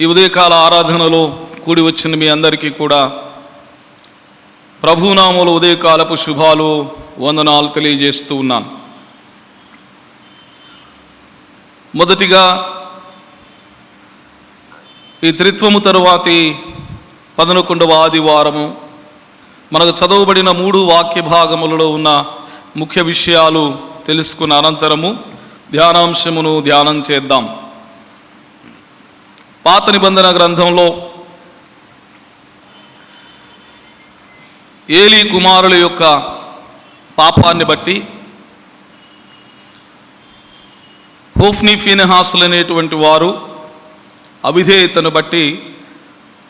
ఈ ఉదయకాల ఆరాధనలో కూడి వచ్చిన మీ అందరికీ కూడా ప్రభునామములో ఉదయకాలపు శుభాలు, వందనాలు తెలియజేస్తూ ఉన్నాను. మొదటిగా ఈ త్రిత్వము తరువాతి 11వ ఆదివారము మనకు చదవబడిన 3 వాక్య భాగములలో ఉన్న ముఖ్య విషయాలు తెలుసుకున్న అనంతరము ధ్యానాంశమును ధ్యానం చేద్దాం. పాత నిబంధన గ్రంథంలో ఏలీ కుమారుల యొక్క పాపాన్ని బట్టి హోఫ్నీ ఫీనెహాసులు అనేటువంటి వారు అవిధేయతను బట్టి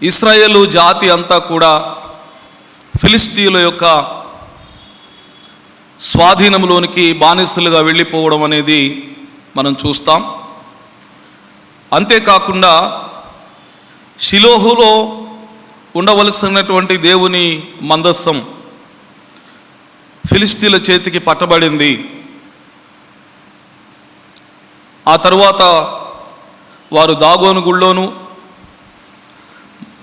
ఇశ్రాయేలు జాతి అంతా కూడా ఫిలిస్తీయుల యొక్క స్వాధీనంలోనికి బానిసలుగా వెళ్ళిపోవడం అనేది మనం చూస్తాం. అంతేకాకుండా షిలోహులో ఉండవలసినటువంటి దేవుని మందస్సం ఫిలిస్తీన్ల చేతికి పట్టబడింది. ఆ తరువాత వారు దాగోను గుళ్ళోను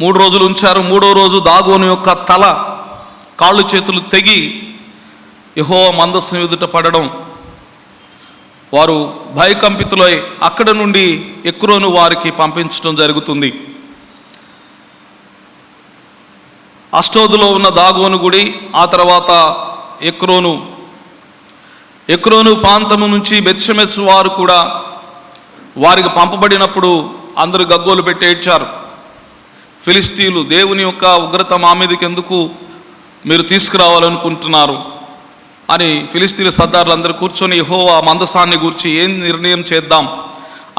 3 రోజులు ఉంచారు. 3వ రోజు దాగోను యొక్క తల, కాళ్ళు చేతులు తెగి యెహోవా మందస్సం ఎదుట పడడం, వారు భయకంపితులై అక్కడ నుండి ఎక్రోను వారికి పంపించడం జరుగుతుంది. అష్టోదులో ఉన్న దాగోను గుడి, ఆ తర్వాత ఎక్రోను ప్రాంతము నుంచి బెత్షెమెషు వారు కూడా వారికి పంపబడినప్పుడు అందరూ గగ్గోలు పెట్టి ఏడ్చారు. ఫిలిస్తీయులు దేవుని యొక్క ఉగ్రత మా మీదకి ఎందుకు మీరు తీసుకురావాలనుకుంటున్నారు అని ఫిలిస్తీయుల సర్దారులు అందరూ కూర్చొని యెహోవా మందసాన్ని గూర్చి ఏం నిర్ణయం చేద్దాం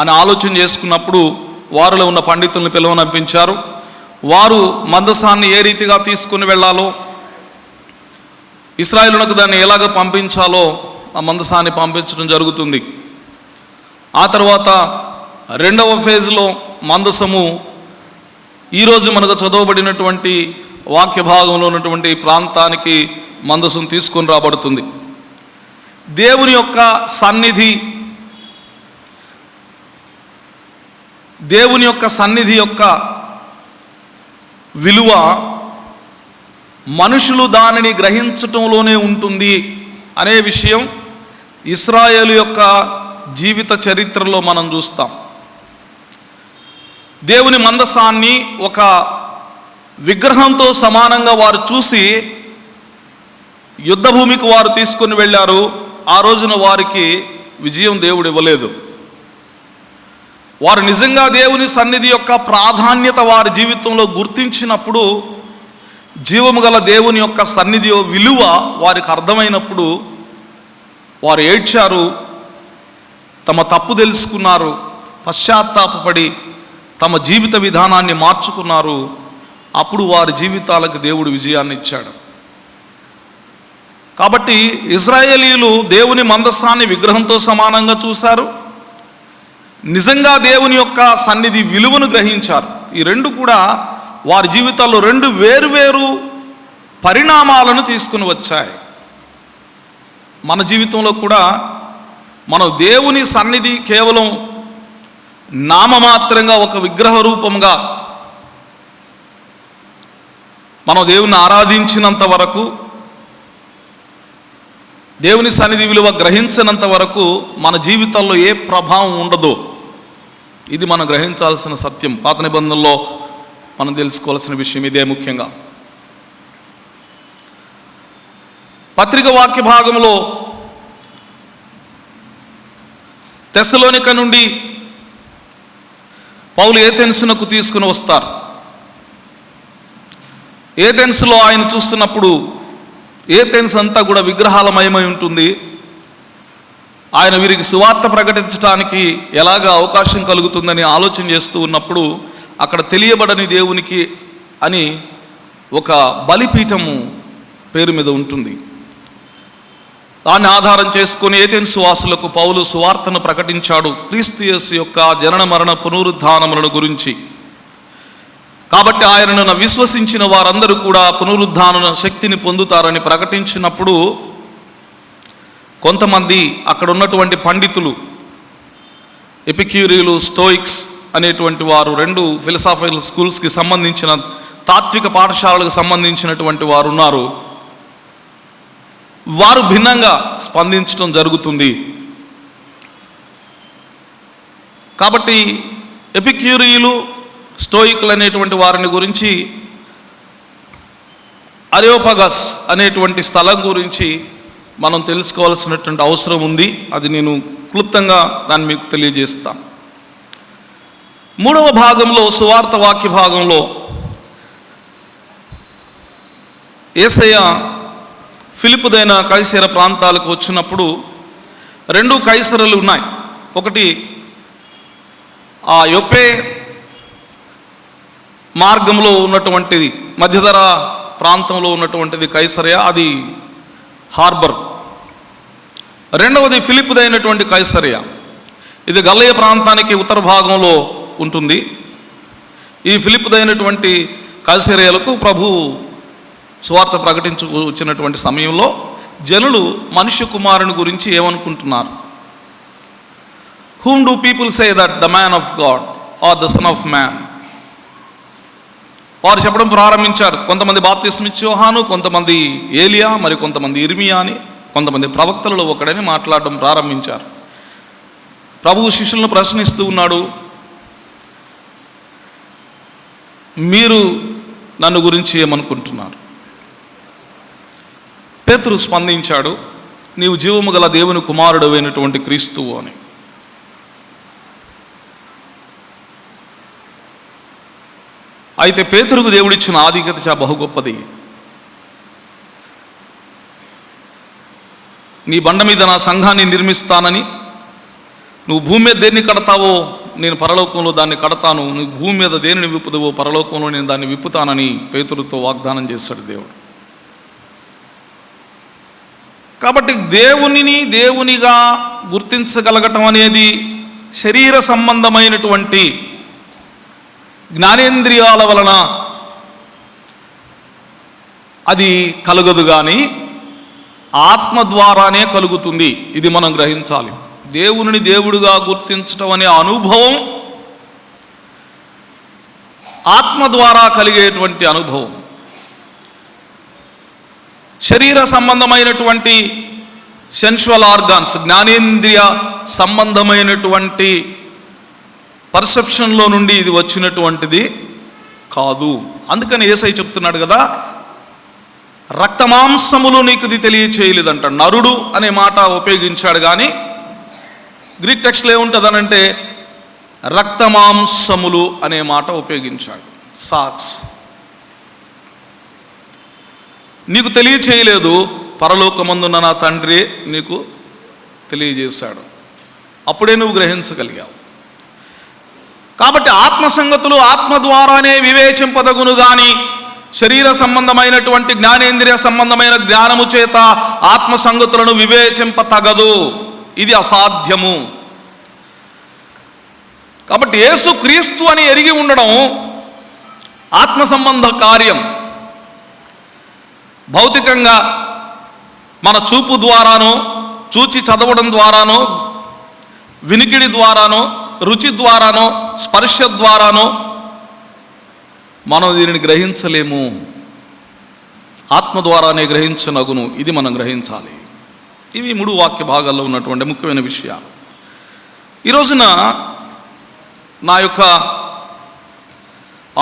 అని ఆలోచన చేసుకున్నప్పుడు వారిలో ఉన్న పండితులను పిలువనంపించారు. వారు మందసాన్ని ఏ రీతిగా తీసుకుని వెళ్ళాలో, ఇశ్రాయేలునకు దాన్ని ఎలాగ పంపించాలో ఆ మందసాన్ని పంపించడం జరుగుతుంది. ఆ తర్వాత 2వ ఫేజ్లో మందసము ఈరోజు మనకు చదవబడినటువంటి వాక్య భాగంలో ఉన్నటువంటి ప్రాంతానికి మందసం తీసుకొని రాబడుతుంది. దేవుని యొక్క సన్నిధి యొక్క విలువ మనుషులు దానిని గ్రహించటంలోనే ఉంటుంది అనే విషయం ఇశ్రాయేలు యొక్క జీవిత చరిత్రలో మనం చూస్తాం. దేవుని మందసాన్ని ఒక విగ్రహంతో సమానంగా వారు చూసి యుద్ధభూమికి వారు తీసుకొని వెళ్ళారు. ఆ రోజున వారికి విజయం దేవుడు ఇవ్వలేదు. వారు నిజంగా దేవుని సన్నిధి యొక్క ప్రాధాన్యత వారి జీవితంలో గుర్తించినప్పుడు, జీవము గల దేవుని యొక్క సన్నిధి విలువ వారికి అర్థమైనప్పుడు వారు ఏడ్చారు, తమ తప్పు తెలుసుకున్నారు, పశ్చాత్తాపపడి తమ జీవిత విధానాన్ని మార్చుకున్నారు. అప్పుడు వారి జీవితాలకు దేవుడు విజయాన్ని ఇచ్చాడు. కాబట్టి ఇశ్రాయేలీయులు దేవుని మందసాన్ని విగ్రహంతో సమానంగా చూశారు, నిజంగా దేవుని యొక్క సన్నిధి విలువను గ్రహించారు. ఈ రెండు కూడా వారి జీవితాల్లో 2 వేరువేరు పరిణామాలను తీసుకుని వచ్చాయి. మన జీవితంలో కూడా మనం దేవుని సన్నిధి కేవలం నామమాత్రంగా ఒక విగ్రహ రూపంగా మనం దేవుని ఆరాధించినంత వరకు, దేవుని సన్నిధి విలువ గ్రహించినంత వరకు మన జీవితాల్లో ఏ ప్రభావం ఉండదు. ఇది మనం గ్రహించాల్సిన సత్యం. పాత నిబంధనలో మనం తెలుసుకోవాల్సిన విషయం ఇదే. ముఖ్యంగా పత్రిక వాక్య భాగంలో తెస్సలోనిక నుండి పౌలు ఏథెన్సునకు తీసుకుని వస్తారు. ఏథెన్సులో ఆయన చూస్తున్నప్పుడు ఏథెన్స్ అంతా కూడా విగ్రహాలమయమై ఉంటుంది. ఆయన వీరికి సువార్త ప్రకటించడానికి ఎలాగ అవకాశం కలుగుతుందని ఆలోచన చేస్తూ ఉన్నప్పుడు అక్కడ తెలియబడని దేవునికి అని ఒక బలిపీఠము పేరు మీద ఉంటుంది. దాన్ని ఆధారం చేసుకొని ఏథెన్సు వాసులకు పౌలు సువార్తను ప్రకటించాడు, క్రీస్తు యేసు యొక్క జనన మరణ పునరుద్ధానములను గురించి. కాబట్టి ఆయనను విశ్వసించిన వారందరూ కూడా పునరుద్ధాన శక్తిని పొందుతారని ప్రకటించినప్పుడు కొంతమంది అక్కడ ఉన్నటువంటి పండితులు, ఎపిక్యూరీలు, స్టోయిక్స్ అనేటువంటి వారు, 2 ఫిలసాఫికల్ స్కూల్స్కి సంబంధించిన తాత్విక పాఠశాలలకు సంబంధించినటువంటి వారు ఉన్నారు. వారు భిన్నంగా స్పందించడం జరుగుతుంది. కాబట్టి ఎపిక్యూరీలు, స్టోయికులు అనేటువంటి వారిని గురించి, అరియోపగస్ అనేటువంటి స్థలం గురించి మనం తెలుసుకోవాల్సినటువంటి అవసరం ఉంది. అది నేను క్లుప్తంగా దాన్ని మీకు తెలియజేస్తాను. 3వ భాగంలో, సువార్త వాక్య భాగంలో, యేసయ్య ఫిలిప్పుదైన కైసర ప్రాంతాలకు వచ్చినప్పుడు 2 కైసరలు ఉన్నాయి. ఒకటి ఆ యొప్పే మార్గంలో ఉన్నటువంటిది, మధ్యధర ప్రాంతంలో ఉన్నటువంటిది కైసరయ, అది హార్బర్. రెండవది ఫిలిప్పుదైనటువంటి కైసరయ, ఇది గల్లయ ప్రాంతానికి ఉత్తర భాగంలో ఉంటుంది. ఈ ఫిలిప్పుదైనటువంటి కైసరయలకు ప్రభు సువార్త ప్రకటించు వచ్చినటువంటి సమయంలో జనులు మనుష్య కుమారుని గురించి ఏమనుకుంటున్నారు? Whom do people say that the man of God or the son of man? వారు చెప్పడం ప్రారంభించారు. కొంతమంది బాప్తిస్మిచ్చు యోహాను, కొంతమంది ఏలియా, మరి కొంతమంది ఇర్మియా అని, కొంతమంది ప్రవక్తలలో ఒకడని మాట్లాడడం ప్రారంభించారు. ప్రభువు శిష్యులను ప్రశ్నిస్తూ ఉన్నాడు, మీరు నన్ను గురించి ఏమనుకుంటున్నారు? పేతురు స్పందించాడు, నీవు జీవము గల దేవుని కుమారుడు అయినటువంటి క్రీస్తువు అని. అయితే పేతురుకు దేవుడిచ్చిన ఆధిక్యత చాలా బహు గొప్పది. నీ బండ మీద నా సంఘాన్ని నిర్మిస్తానని, నువ్వు భూమి మీద దేన్ని కడతావో నేను పరలోకంలో దాన్ని కడతాను, నువ్వు భూమి మీద దేనిని విప్పుతావో పరలోకంలో నేను దాన్ని విప్పుతానని పేతురుతో వాగ్దానం చేశాడు దేవుడు. కాబట్టి దేవునిని దేవునిగా గుర్తించగలగటం అనేది శరీర సంబంధమైనటువంటి జ్ఞానేంద్రియాల వలన అది కలుగదు, కానీ ఆత్మ ద్వారానే కలుగుతుంది. ఇది మనం గ్రహించాలి. దేవునిని దేవుడిగా గుర్తించటం అనే అనుభవం ఆత్మ ద్వారా కలిగేటువంటి అనుభవం. శరీర సంబంధమైనటువంటి సెన్షువల్ ఆర్గాన్స్, జ్ఞానేంద్రియ సంబంధమైనటువంటి పర్సెప్షన్లో నుండి ఇది వచ్చినటువంటిది కాదు. అందుకని యేసయ్య చెప్తున్నాడు కదా, రక్తమాంసములు నీకు ఇది తెలియచేయలేదంట. నరుడు అనే మాట ఉపయోగించాడు, కానీ గ్రీక్ టెక్స్ట్లో ఏముంటుందనంటే రక్తమాంసములు అనే మాట ఉపయోగించాడు. సాక్స్ నీకు తెలియచేయలేదు, పరలోకమందున్న నా తండ్రి నీకు తెలియజేశాడు. అప్పుడే నువ్వు గ్రహించగలిగావు. కాబట్టి ఆత్మ సంగతులు ఆత్మ ద్వారానే వివేచింపదగును, గాని శరీర సంబంధమైనటువంటి జ్ఞానేంద్రియ సంబంధమైన జ్ఞానము చేత ఆత్మ సంగతులను వివేచింప తగదు. ఇది అసాధ్యము. కాబట్టి యేసు క్రీస్తు అని ఎరిగి ఉండడం ఆత్మ సంబంధ కార్యం. భౌతికంగా మన చూపు ద్వారానో, చూచి చదవడం ద్వారానో, వినికిడి ద్వారానో, రుచి ద్వారానో, స్పర్శ ద్వారానో మనం దీనిని గ్రహించలేము. ఆత్మ ద్వారానే గ్రహించనగును. ఇది మనం గ్రహించాలి. ఇవి 3 వాక్య భాగాల్లో ఉన్నటువంటి ముఖ్యమైన విషయాలు. ఈ రోజున నా యొక్క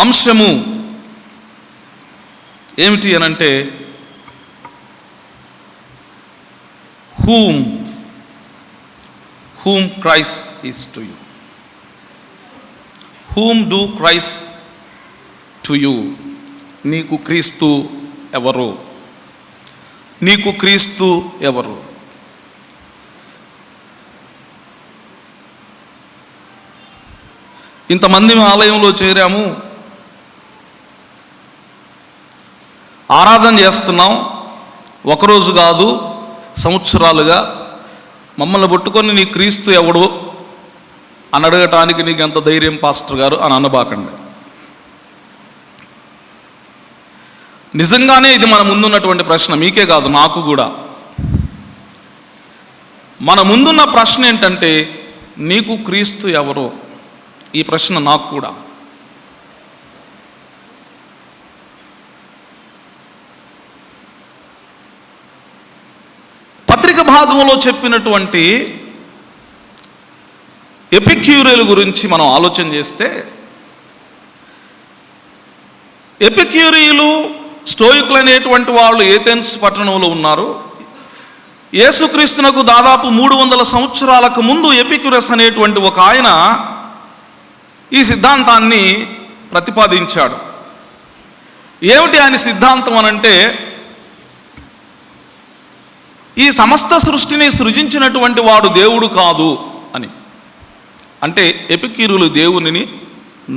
అంశము ఏమిటి అనంటే, whom Christ is to you. Whom do Christ to you? నీకు క్రీస్తు ఎవరు? నీకు క్రీస్తు ఎవరు? ఇంతమంది ఆలయంలో చేరాము, ఆరాధన చేస్తున్నాం. ఒకరోజు కాదు, సంవత్సరాలుగా మమ్మల్ని పట్టుకొని నీ క్రీస్తు ఎవడు అని అడగటానికి నీకు ఎంత ధైర్యం పాస్టర్ గారు అని అనబాకండి. నిజంగానే ఇది మన ముందున్నటువంటి ప్రశ్న. మీకే కాదు, నాకు కూడా. మన ముందున్న ప్రశ్న ఏంటంటే, నీకు క్రీస్తు ఎవరు? ఈ ప్రశ్న నాకు కూడా. పత్రిక భాగంలో చెప్పినటువంటి ఎపిక్యూరియల గురించి మనం ఆలోచన చేస్తే, ఎపిక్యూరియులు స్టోయికులు అనేటువంటి వాళ్ళు ఏథెన్స్ పట్టణంలో ఉన్నారు. యేసుక్రీస్తునకు దాదాపు 300 సంవత్సరాలకు ముందు ఎపిక్యూరస్ అనేటువంటి ఒక ఆయన ఈ సిద్ధాంతాన్ని ప్రతిపాదించాడు. ఏమిటి ఆయన సిద్ధాంతం అనంటే, ఈ సమస్త సృష్టిని సృజించినటువంటి వాడు దేవుడు కాదు అని. అంటే ఎపిక్యూరులు దేవునిని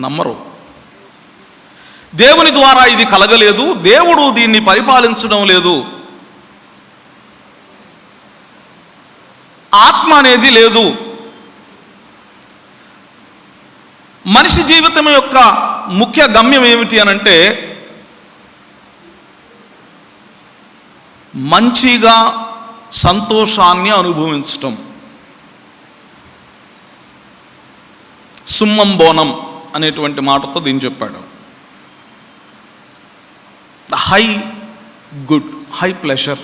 నమ్మరు. దేవుని ద్వారా ఇది కలగలేదు, దేవుడు దీన్ని పరిపాలించడం లేదు, ఆత్మ అనేది లేదు. మనిషి జీవితం యొక్క ముఖ్య గమ్యం ఏమిటి అనంటే, మంచిగా సంతోషాన్ని అనుభవించటం. సుమ్మం బోనం అనేటువంటి మాటతో దీన్ని చెప్పాడు. High good, high pleasure.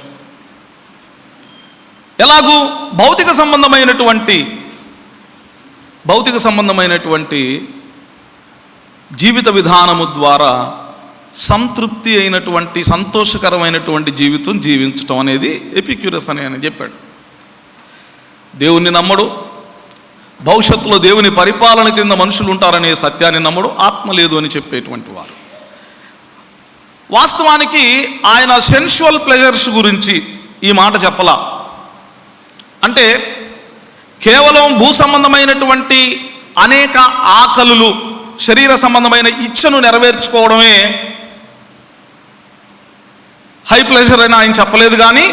ఎలాగూ భౌతిక సంబంధమైనటువంటి జీవిత విధానము ద్వారా సంతృప్తి అయినటువంటి సంతోషకరమైనటువంటి జీవితం జీవించటం అనేది ఎపిక్యూరస్ అని ఆయన చెప్పాడు. దేవుణ్ణి నమ్మడు, భవిష్యత్తులో దేవుని పరిపాలన కింద మనుషులు ఉంటారనే సత్యాన్ని నమ్మడు, ఆత్మ లేదు అని చెప్పేటువంటి వారు. వాస్తవానికి ఆయన సెన్షువల్ ప్లెజర్స్ గురించి ఈ మాట చెప్పలా. అంటే కేవలం భూ సంబంధమైనటువంటి అనేక ఆకలులు, శరీర సంబంధమైన ఇచ్చను నెరవేర్చుకోవడమే హై ప్లెజర్ అని ఆయన చెప్పలేదు. కానీ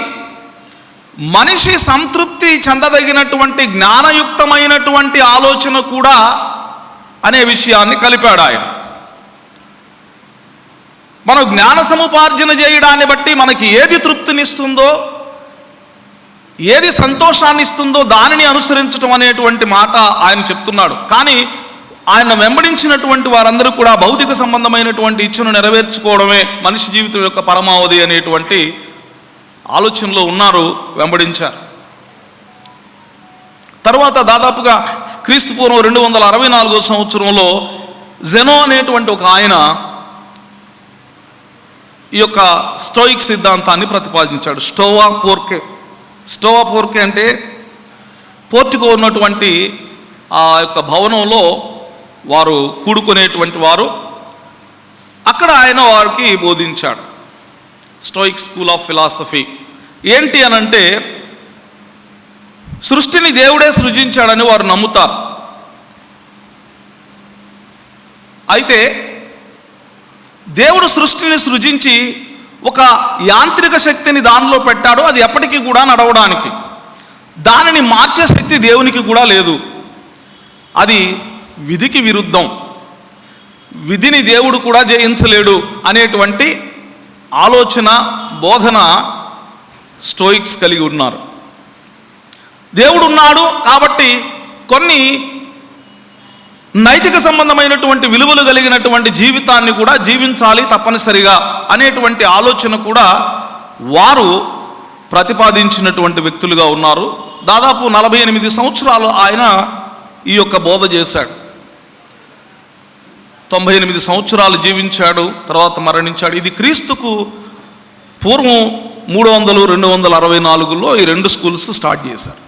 మనిషి సంతృప్తి చెందదగినటువంటి జ్ఞానయుక్తమైనటువంటి ఆలోచన కూడా అనే విషయాన్ని కలిపాడు ఆయన. మనం జ్ఞాన సముపార్జన చేయడాన్ని బట్టి మనకి ఏది తృప్తినిస్తుందో, ఏది సంతోషాన్ని ఇస్తుందో దానిని అనుసరించడం అనేటువంటి మాట ఆయన చెప్తున్నాడు. కానీ ఆయన వెంబడించినటువంటి వారందరూ కూడా భౌతిక సంబంధమైనటువంటి ఇచ్చను నెరవేర్చుకోవడమే మనిషి జీవితం యొక్క పరమావధి అనేటువంటి ఆలోచనలో ఉన్నారు, వెంబడించారు. తర్వాత దాదాపుగా క్రీస్తు పూర్వం 264 సంవత్సరంలో జెనో అనేటువంటి ఒక ఆయన ఈ యొక్క స్టోయిక్ సిద్ధాంతాన్ని ప్రతిపాదించాడు. స్టోవా పోర్కే అంటే పోర్టుకో ఉన్నటువంటి ఆ యొక్క భవనంలో వారు కూడుకునేటువంటి వారు. అక్కడ ఆయన వారికి బోధించాడు స్టోయిక్ స్కూల్ ఆఫ్ ఫిలాసఫీ. ఏంటి అనంటే, సృష్టిని దేవుడే సృజించాడని వారు నమ్ముతారు. అయితే దేవుడు సృష్టిని సృజించి ఒక యాంత్రిక శక్తిని దానిలో పెట్టాడు, అది ఎప్పటికీ కూడా నడవడానికి. దానిని మార్చే శక్తి దేవునికి కూడా లేదు, అది విధికి విరుద్ధం, విధిని దేవుడు కూడా జయించలేడు అనేటువంటి ఆలోచన, బోధన స్టోయిక్స్ కలిగి ఉన్నారు. దేవుడు ఉన్నాడు కాబట్టి కొన్ని నైతిక సంబంధమైనటువంటి విలువలు కలిగినటువంటి జీవితాన్ని కూడా జీవించాలి తప్పనిసరిగా అనేటువంటి ఆలోచన కూడా వారు ప్రతిపాదించినటువంటి వ్యక్తులుగా ఉన్నారు. దాదాపు 48 సంవత్సరాలు ఆయన ఈ యొక్క బోధ చేశాడు. 98 సంవత్సరాలు జీవించాడు, తర్వాత మరణించాడు. ఇది క్రీస్తుకు పూర్వం 300-264లో ఈ 2 స్కూల్స్ స్టార్ట్ చేశారు.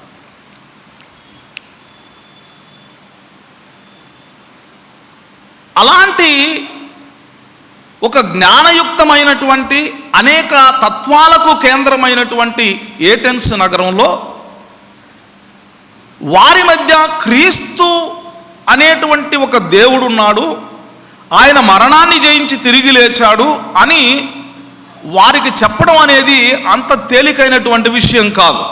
అలాంటి ఒక జ్ఞానయుక్తమైనటువంటి అనేక తత్వాలకు కేంద్రమైనటువంటి ఏథెన్స్ నగరంలో వారి మధ్య క్రీస్తు అనేటువంటి ఒక దేవుడున్నాడు, ఆయన మరణాన్ని జయించి తిరిగి లేచాడు అని వారికి చెప్పడం అనేది అంత తేలికైనటువంటి విషయం కాదు.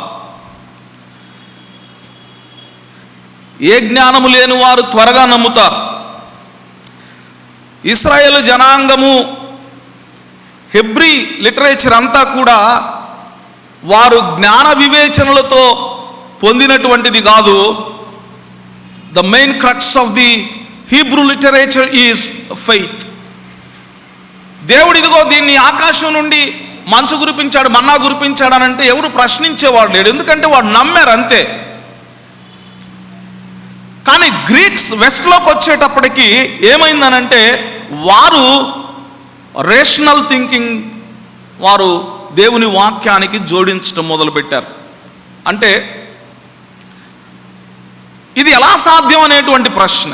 ఏ జ్ఞానము లేని వారు త్వరగా నమ్ముతారు. ఇశ్రాయేలు జనాంగము, హెబ్రీ లిటరేచర్ అంతా కూడా వారు జ్ఞాన వివేచనలతో పొందినటువంటిది కాదు. The main crux of the Hebrew literature is faith. దేవుడు ఇదిగో దీన్ని ఆకాశం నుండి మంచు కురిపించాడు, మన్నా కురిపించాడు అని అంటే ఎవరు ప్రశ్నించేవాడు లేడు, ఎందుకంటే వాడు నమ్మారు అంతే. కానీ గ్రీక్స్ వెస్ట్లోకి వచ్చేటప్పటికి ఏమైందనంటే వారు రేషనల్ థింకింగ్, వారు దేవుని వాక్యానికి జోడించడం మొదలుపెట్టారు. అంటే ఇది ఎలా సాధ్యం అనేటువంటి ప్రశ్న.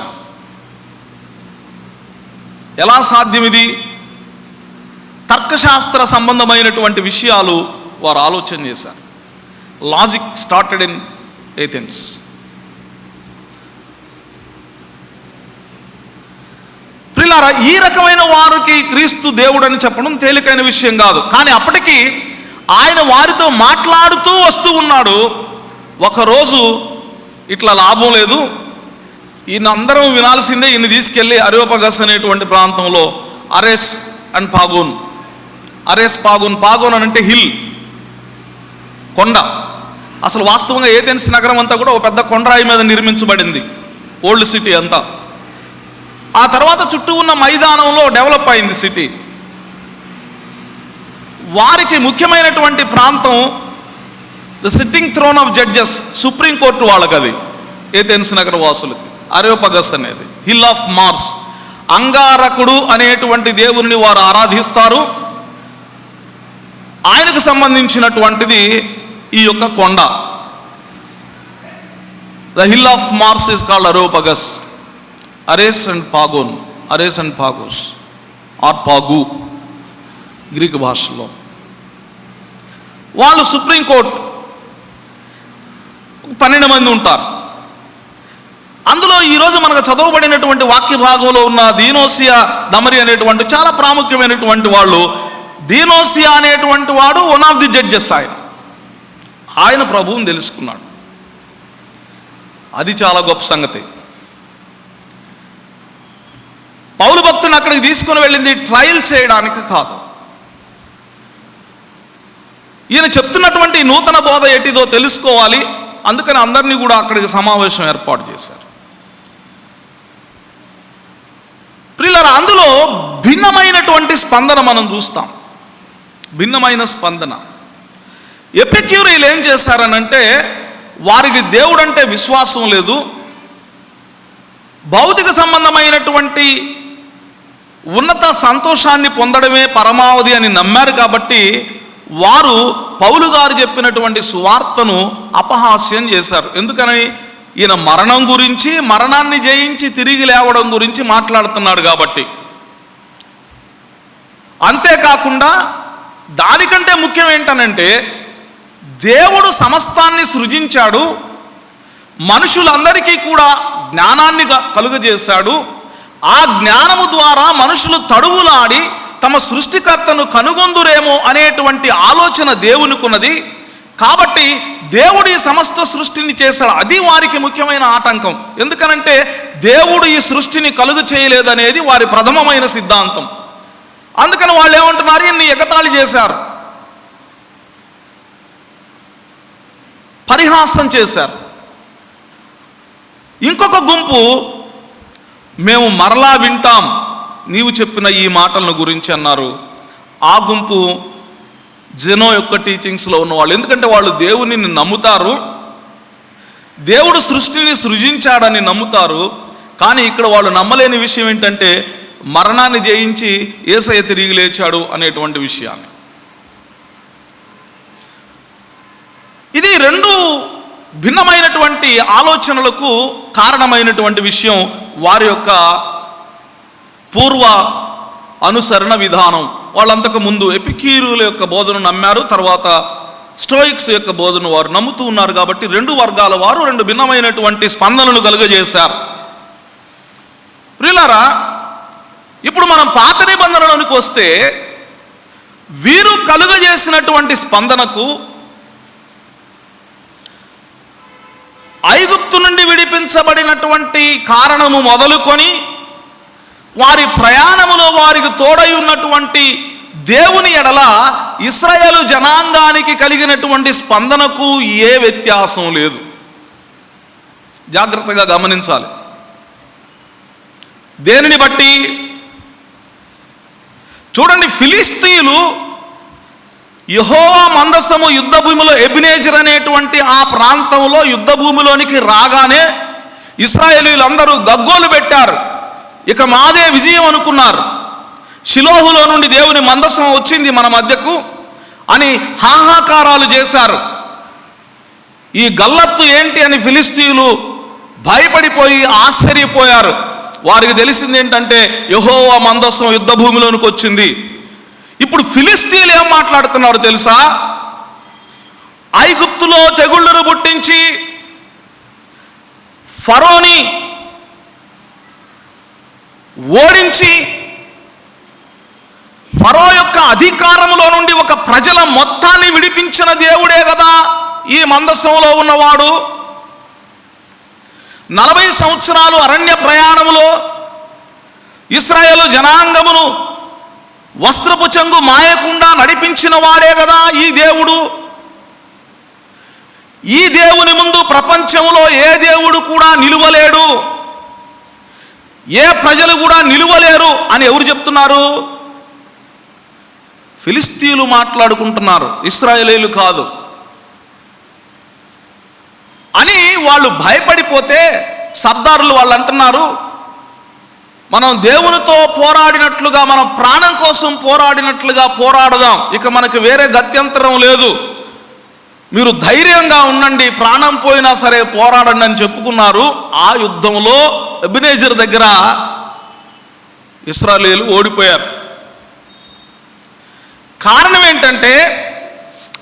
ఎలా సాధ్యం ఇది? తర్కశాస్త్ర సంబంధమైనటువంటి విషయాలు వారు ఆలోచన చేశారు. Logic started in Athens. ప్రియులారా, ఈ రకమైన వారికి క్రీస్తు దేవుడు అని చెప్పడం తేలికైన విషయం కాదు. కానీ అప్పటికి ఆయన వారితో మాట్లాడుతూ వస్తూ ఉన్నాడు. ఒకరోజు ఇట్లా లాభం లేదు, ఈయన అందరం వినాల్సిందే, ఈయన తీసుకెళ్ళి అరియోపగస్ అనేటువంటి ప్రాంతంలో అరేస్ అండ్ పాగోన్, అరేస్ పాగోన్, పాగోన్ అని అంటే హిల్, కొండ. అసలు వాస్తవంగా ఏథెన్స్ నగరం అంతా కూడా ఒక పెద్ద కొండరాయి మీద నిర్మించబడింది, ఓల్డ్ సిటీ అంతా. ఆ తర్వాత చుట్టూ ఉన్న మైదానంలో డెవలప్ అయింది సిటీ. వారికి ముఖ్యమైనటువంటి ప్రాంతం the sitting throne of judges, supreme court వాళ్ళకి అది, ఏథెన్స్ నగర వాసులకి. అరియోపగస్ అనేది హిల్ ఆఫ్ మార్స్, అంగారకుడు అనేటువంటి దేవుని వారు ఆరాధిస్తారు. ఆయనకు సంబంధించినటువంటిది ఈ యొక్క కొండ. The hill of Mars is called Areopagus. Ares and పాగోన్, అరేస్ అండ్ పాగోస్ ఆర్ పాగు గ్రీకు భాషలో. వాళ్ళు సుప్రీంకోర్టు 12 మంది ఉంటారు. అందులో ఈరోజు మనకు చదవబడినటువంటి వాక్య భాగంలో ఉన్న దీనోసియా దమరి అనేటువంటి చాలా ప్రాముఖ్యమైనటువంటి వాళ్ళు. దీనోసియా అనేటువంటి వాడు వన్ ఆఫ్ ది జడ్జెస్. ఆయన ప్రభువుని తెలుసుకున్నాడు. అది చాలా గొప్ప సంగతి. పౌలు భక్తుని అక్కడికి తీసుకుని వెళ్ళింది ట్రయల్ చేయడానికి కాదు. ఈయన చెప్తున్నటువంటి నూతన బోధ ఎటిదో తెలుసుకోవాలి, అందుకని అందరినీ కూడా అక్కడికి సమావేశం ఏర్పాటు చేశారు. ప్రియులారా, అందులో భిన్నమైనటువంటి స్పందన మనం చూస్తాం. భిన్నమైన స్పందన. ఎపిక్యూరీలు ఏం చేశారనంటే, వారికి దేవుడు అంటే విశ్వాసం లేదు, భౌతిక సంబంధమైనటువంటి ఉన్నత సంతోషాన్ని పొందడమే పరమావధి అని నమ్మారు. కాబట్టి వారు పౌలు గారు చెప్పినటువంటి సువార్తను అపహాస్యం చేశారు. ఎందుకని? ఈయన మరణం గురించి, మరణాన్ని జయించి తిరిగి లేవడం గురించి మాట్లాడుతున్నాడు కాబట్టి. అంతేకాకుండా దానికంటే ముఖ్యం ఏంటనంటే, దేవుడు సమస్తాన్ని సృజించాడు, మనుషులందరికీ కూడా జ్ఞానాన్ని కలుగజేశాడు. ఆ జ్ఞానము ద్వారా మనుషులు తడువులాడి తమ సృష్టికర్తను కనుగొందురేమో అనేటువంటి ఆలోచన దేవునికున్నది. కాబట్టి దేవుడు ఈ సమస్త సృష్టిని చేశాడు. అది వారికి ముఖ్యమైన ఆటంకం. ఎందుకనంటే దేవుడు ఈ సృష్టిని కలుగు చేయలేదనేది వారి ప్రథమమైన సిద్ధాంతం. అందుకని వాళ్ళు ఏమంటున్నారు? ఇన్ని ఎగతాళి చేశారు, పరిహాసం చేశారు. ఇంకొక గుంపు, మేము మరలా వింటాం నీవు చెప్పిన ఈ మాటలను గురించి అన్నారు. ఆ గుంపు జెనో యొక్క టీచింగ్స్లో ఉన్నవాళ్ళు. ఎందుకంటే వాళ్ళు దేవుని నమ్ముతారు, దేవుడు సృష్టిని సృజించాడని నమ్ముతారు. కానీ ఇక్కడ వాళ్ళు నమ్మలేని విషయం ఏంటంటే, మరణాన్ని జయించి యేసయ్య తిరిగి లేచాడు అనేటువంటి విషయాన్ని. ఇది రెండు భిన్నమైనటువంటి ఆలోచనలకు కారణమైనటువంటి విషయం వారి యొక్క పూర్వ అనుసరణ విధానం. వాళ్ళంతకు ముందు ఎపిక్యూరుల యొక్క బోధను నమ్మారు, తర్వాత స్టోయిక్స్ యొక్క బోధను వారు నమ్ముతూ ఉన్నారు. కాబట్టి రెండు వర్గాల వారు రెండు భిన్నమైనటువంటి స్పందనలు కలుగజేశారు. ప్రియులారా, ఇప్పుడు మనం పాత నిబంధనలోనికి వస్తే వీరు కలుగజేసినటువంటి స్పందనకు, ఐగుప్తు నుండి విడిపించబడినటువంటి కారణము మొదలుకొని వారి ప్రయాణములో వారికి తోడై ఉన్నటువంటి దేవుని ఎడల ఇశ్రాయేలు జనాంగానికి కలిగినటువంటి స్పందనకు ఏ వ్యత్యాసం లేదు. జాగ్రత్తగా గమనించాలి. దేనిని బట్టి? చూడండి, ఫిలిస్తీయులు యెహోవా మందసము యుద్ధ భూమిలో ఎబెనెజర్ అనేటువంటి ఆ ప్రాంతంలో యుద్ధ భూమిలోనికి రాగానే ఇశ్రాయేలీయులందరూ గగ్గోలు పెట్టారు. ఇక మాదే విజయం అనుకున్నారు. షిలోహులో నుండి దేవుని మందసం వచ్చింది మన మధ్యకు అని హాహాకారాలు చేశారు. ఈ గల్లత్తు ఏంటి అని ఫిలిస్తీయులు భయపడిపోయి ఆశ్చర్యపోయారు. వారికి తెలిసింది ఏంటంటే యెహోవా మందసం యుద్ధ భూమిలోనికి వచ్చింది. ఇప్పుడు ఫిలిస్తీయులు ఏం మాట్లాడుతున్నారు తెలుసా? ఐగుప్తులో తెగుళ్ళను పుట్టించి ఫరోని ఓడించి ఫరో యొక్క అధికారంలో నుండి ఒక ప్రజల మొత్తాన్ని విడిపించిన దేవుడే కదా ఈ మందసంలో ఉన్నవాడు. 40 సంవత్సరాలు అరణ్య ప్రయాణములో ఇశ్రాయేలు జనాంగమును వస్త్రపు చెంగు మాయకుండా నడిపించిన వాడే కదా ఈ దేవుడు. ఈ దేవుని ముందు ప్రపంచంలో ఏ దేవుడు కూడా నిలువలేడు, ఏ ప్రజలు కూడా నిలువలేరు అని ఎవరు చెప్తున్నారు? ఫిలిస్తీయులు మాట్లాడుకుంటున్నారు, ఇశ్రాయేలీయులు కాదు అని. వాళ్ళు భయపడిపోతే సర్దారులు వాళ్ళు అంటున్నారు, మనం దేవునితో పోరాడినట్లుగా, మనం ప్రాణం కోసం పోరాడినట్లుగా పోరాడదాం, ఇక మనకు వేరే గత్యంతరం లేదు, మీరు ధైర్యంగా ఉండండి, ప్రాణం పోయినా సరే పోరాడండి అని చెప్పుకున్నారు. ఆ యుద్ధంలో ఎబెనెజర్ దగ్గర ఇశ్రాయేలీయులు ఓడిపోయారు. కారణం ఏంటంటే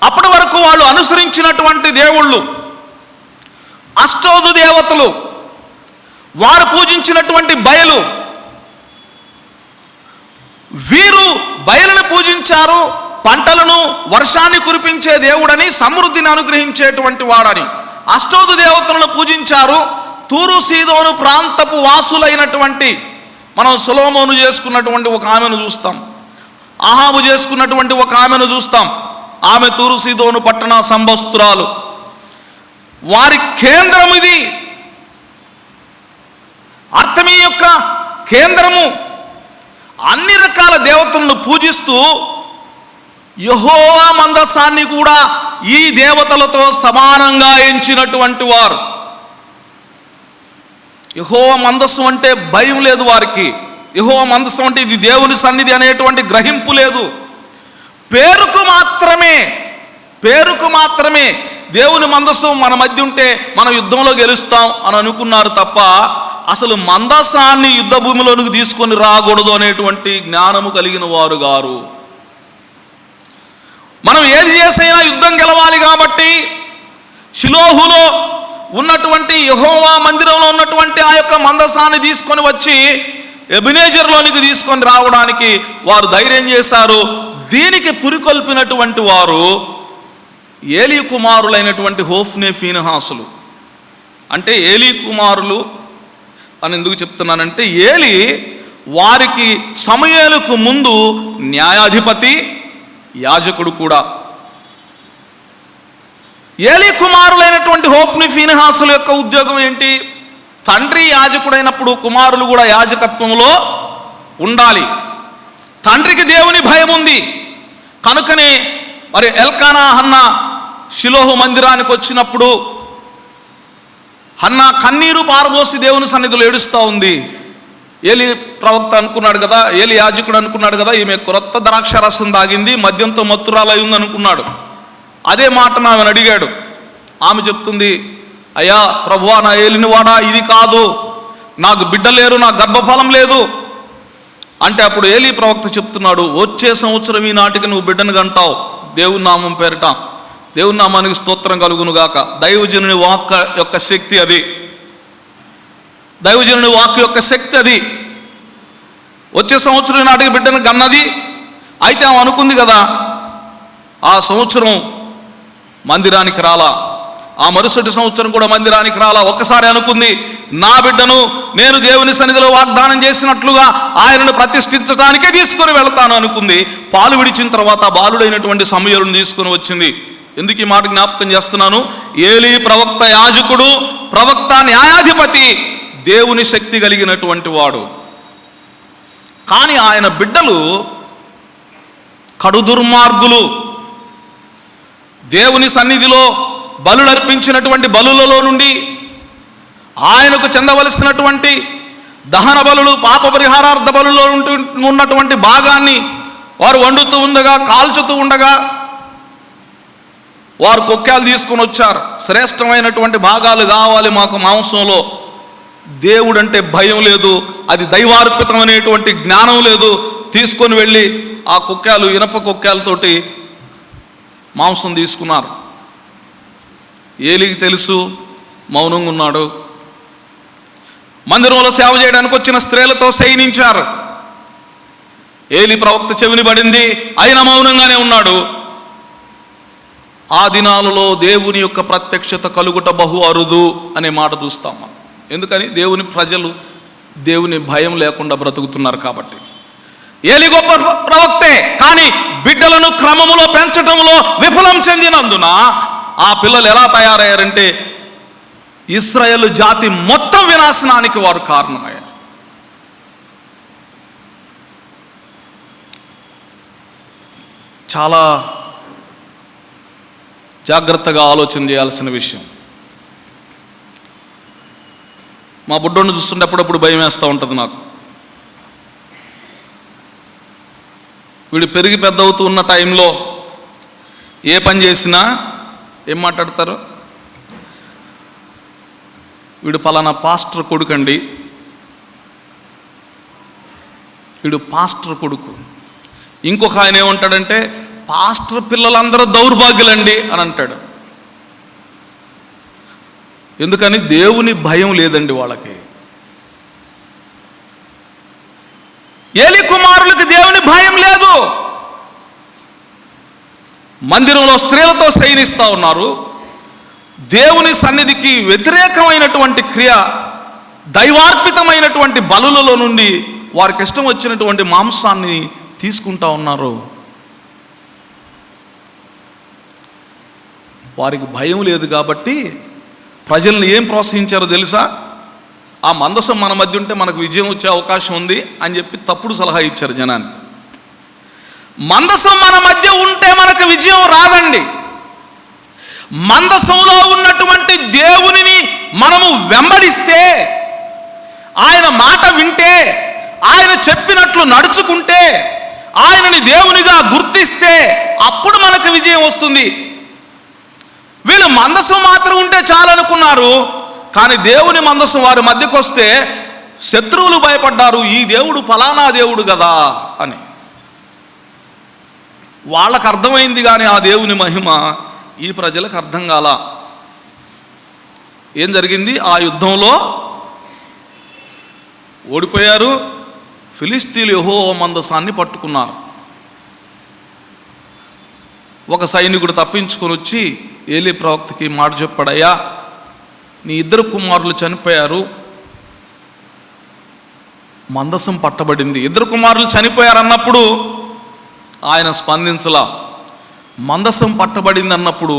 అప్పటి వరకు వాళ్ళు అనుసరించినటువంటి దేవుళ్ళు అష్టోదు దేవతలు, వారు పూజించినటువంటి బయలు, వీరు బయలును పూజించారు. పంటలను వర్షాన్ని కురిపించే దేవుడని, సమృద్ధిని అనుగ్రహించేటువంటి వాడని అష్టోదు దేవతలను పూజించారు. తూరు సీదోను ప్రాంతపు వాసులైనటువంటి, మనం సొలొమోను చేసుకున్నటువంటి ఒక ఆమెను చూస్తాం, అహాబు చేసుకున్నటువంటి ఒక ఆమెను చూస్తాం. ఆమె తూరు సీదోను పట్టణ సంభస్తురాలు. వారి కేంద్రం ఇది, అర్థమీ యొక్క కేంద్రము. అన్ని రకాల దేవతలను పూజిస్తూ యెహోవా మందసాన్ని కూడా ఈ దేవతలతో సమానంగా ఎంచినటువంటి వారు. యెహోవా మందసం అంటే భయం లేదు వారికి. యెహోవా మందసం అంటే ఇది దేవుని సన్నిధి అనేటువంటి గ్రహింపు లేదు. పేరుకు మాత్రమే దేవుని మందసం మన మధ్య ఉంటే మనం యుద్ధంలో గెలుస్తాం అని అనుకున్నారు తప్ప అసలు మందసాన్ని యుద్ధ భూమిలోనికి తీసుకొని రాకూడదు అనేటువంటి జ్ఞానము కలిగిన వారు గారు. మనం ఏది చేసైనా యుద్ధం గెలవాలి కాబట్టి షిలోహులో ఉన్నటువంటి యెహోవా మందిరంలో ఉన్నటువంటి ఆ యొక్క మందసాన్ని తీసుకొని వచ్చి ఎబెనెజర్లోనికి తీసుకొని రావడానికి వారు ధైర్యం చేశారు. దీనికి పురికొల్పినటువంటి వారు ఏలీ కుమారులైనటువంటి హోఫ్నే ఫీనెహాసులు. అంటే ఏలీ కుమారులు అని ఎందుకు చెప్తున్నానంటే, ఏలీ వారికి సమూయేలుకు ముందు న్యాయాధిపతి, యాజకుడు కూడా. ఏలీ కుమారులైనటువంటి హోఫ్ని ఫీనెహాసుల యొక్క ఉద్యోగం ఏంటి? తండ్రి యాజకుడైనప్పుడు కుమారులు కూడా యాజకత్వంలో ఉండాలి. తండ్రికి దేవుని భయం ఉంది కనుకనే మరి ఎల్కానా హన్నా షిలోహు మందిరానికి వచ్చినప్పుడు హన్నా కన్నీరు పారబోసి దేవుని సన్నిధిలో ఏడుస్తూ ఉంది. ఏలీ ప్రవక్త అనుకున్నాడు కదా, ఏలీ యాజకుడు అనుకున్నాడు కదా, ఈమె క్రొత్త ద్రాక్ష రసం తాగింది, మద్యంతో మత్తురాలై ఉంది అనుకున్నాడు. అదే మాట ఆమెను అడిగాడు. ఆమె చెప్తుంది, అయ్యా ప్రభువా, నా ఏలిన వాడా, ఇది కాదు, నాకు బిడ్డ లేరు, నాకు గర్భఫలం లేదు అంటే అప్పుడు ఏలీ ప్రవక్త చెప్తున్నాడు, వచ్చే సంవత్సరం ఈ నాటికి నువ్వు బిడ్డను కంటావు, దేవుని నామం పేరిట. దేవుని నామానికి స్తోత్రం కలుగును గాక. దైవజనుని వాక్ యొక్క శక్తి అది, దైవజనుని వాక్ యొక్క శక్తి అది. వచ్చే సంవత్సరం నాటికి బిడ్డను కన్నది. అయితే ఆమె అనుకుంది కదా, ఆ సంవత్సరం మందిరానికి రాలా, ఆ మరుసటి సంవత్సరం కూడా మందిరానికి రాలా. ఒక్కసారి అనుకుంది, నా బిడ్డను నేను దేవుని సన్నిధిలో వాగ్దానం చేసినట్లుగా ఆయనను ప్రతిష్ఠించడానికే తీసుకొని వెళతాను అనుకుంది. పాలు విడిచిన తర్వాత బాలుడైనటువంటి సమూయేలును తీసుకొని వచ్చింది. ఎందుకు ఈ మాట జ్ఞాపకం చేస్తున్నాను? ఏలీ ప్రవక్త యాజకుడు, ప్రవక్త న్యాయాధిపతి, దేవుని శక్తి కలిగినటువంటి వాడు. కానీ ఆయన బిడ్డలు కడు దుర్మార్గులు. దేవుని సన్నిధిలో బలులర్పించినటువంటి బలులలో నుండి ఆయనకు చెందవలసినటువంటి దహన బలులు, పాప పరిహారార్థ బలులో ఉన్నటువంటి భాగాన్ని వారు వండుతూ ఉండగా, కాల్చుతూ ఉండగా వారు కొక్కాలు తీసుకొని వచ్చారు. శ్రేష్టమైనటువంటి భాగాలు కావాలి మాకు మాంసంలో. దేవుడంటే భయం లేదు, అది దైవార్పితం అనేటువంటి జ్ఞానం లేదు. తీసుకొని వెళ్ళి ఆ కొక్కాలు, ఇనప కొక్కాలతోటి మాంసం తీసుకున్నారు. ఏలీకి తెలుసు, మౌనంగా ఉన్నాడు. మందిరంలో సేవ చేయడానికి వచ్చిన స్త్రీలతో శయనించారు. ఏలీ ప్రవక్త చెవిని పడింది, అయినా మౌనంగానే ఉన్నాడు. ఆ దినాలలో దేవుని యొక్క ప్రత్యక్షత కలుగుట బహు అరుదు అనే మాట చూస్తాం మనం. ఎందుకని? దేవుని ప్రజలు దేవుని భయం లేకుండా బ్రతుకుతున్నారు కాబట్టి. ఏలీ గొప్ప ప్రవక్తే, కానీ బిడ్డలను క్రమములో పెంచటంలో విఫలం చెందినందున ఆ పిల్లలు ఎలా తయారయ్యారంటే ఇశ్రాయేలు జాతి మొత్తం వినాశనానికి వారు కారణమయ్యారు. చాలా జాగ్రత్తగా ఆలోచన చేయాల్సిన విషయం. మా బుడ్డోని చూస్తుంటే అప్పుడప్పుడు భయం వేస్తూ ఉంటుంది నాకు. వీడు పెరిగి పెద్ద అవుతూ ఉన్న టైంలో ఏ పని చేసినా ఏం మాట్లాడతారు? వీడు పలానా పాస్టర్ కొడుకండి, వీడు పాస్టర్ కొడుకు. ఇంకొక ఆయన ఏమంటాడంటే పాస్టర్ పిల్లలందరూ దౌర్భాగ్యులండి అని అంటాడు. ఎందుకని? దేవుని భయం లేదండి వాళ్ళకి. ఏలీ కుమారులకి దేవుని భయం లేదు. మందిరంలో స్త్రీలతో శయనిస్తూ ఉన్నారు. దేవుని సన్నిధికి వ్యతిరేకమైనటువంటి క్రియ, దైవార్పితమైనటువంటి బలులలో నుండి వారికి ఇష్టం వచ్చినటువంటి మాంసాన్ని తీసుకుంటా ఉన్నారు. వారికి భయం లేదు కాబట్టి ప్రజల్ని ఏం ప్రోత్సహించారో తెలుసా? ఆ మందసం మన మధ్య ఉంటే మనకు విజయం వచ్చే అవకాశం ఉంది అని చెప్పి తప్పుడు సలహా ఇచ్చారు జనానికి. మందసం మన మధ్య ఉంటే మనకు విజయం రాదండి. మందసంలో ఉన్నటువంటి దేవునిని మనము వెంబడిస్తే, ఆయన మాట వింటే, ఆయన చెప్పినట్లు నడుచుకుంటే, ఆయనని దేవునిగా గుర్తిస్తే అప్పుడు మనకు విజయం వస్తుంది. వీళ్ళు మందసం మాత్రం ఉంటే చాలనుకున్నారు, కానీ దేవుని మందసం వారి మధ్యకు వస్తే శత్రువులు భయపడ్డారు. ఈ దేవుడు ఫలానా దేవుడు కదా అని. వాళ్ళకు అర్థమైంది కానీ ఆ దేవుని మహిమ ఈ ప్రజలకు అర్థం కాల. ఏం జరిగింది? ఆ యుద్ధంలో ఓడిపోయారు. ఫిలిస్తీన్లు యెహోవా మందసాన్ని పట్టుకున్నారు. ఒక సైనికుడు తప్పించుకొని వచ్చి ఏలీ ప్రవక్తకి మాట చెప్పాడయ్యా, నీ 2 కుమారులు చనిపోయారు, మందసం పట్టబడింది. 2 కుమారులు చనిపోయారు అన్నప్పుడు ఆయన స్పందించలా. మందసం పట్టబడింది అన్నప్పుడు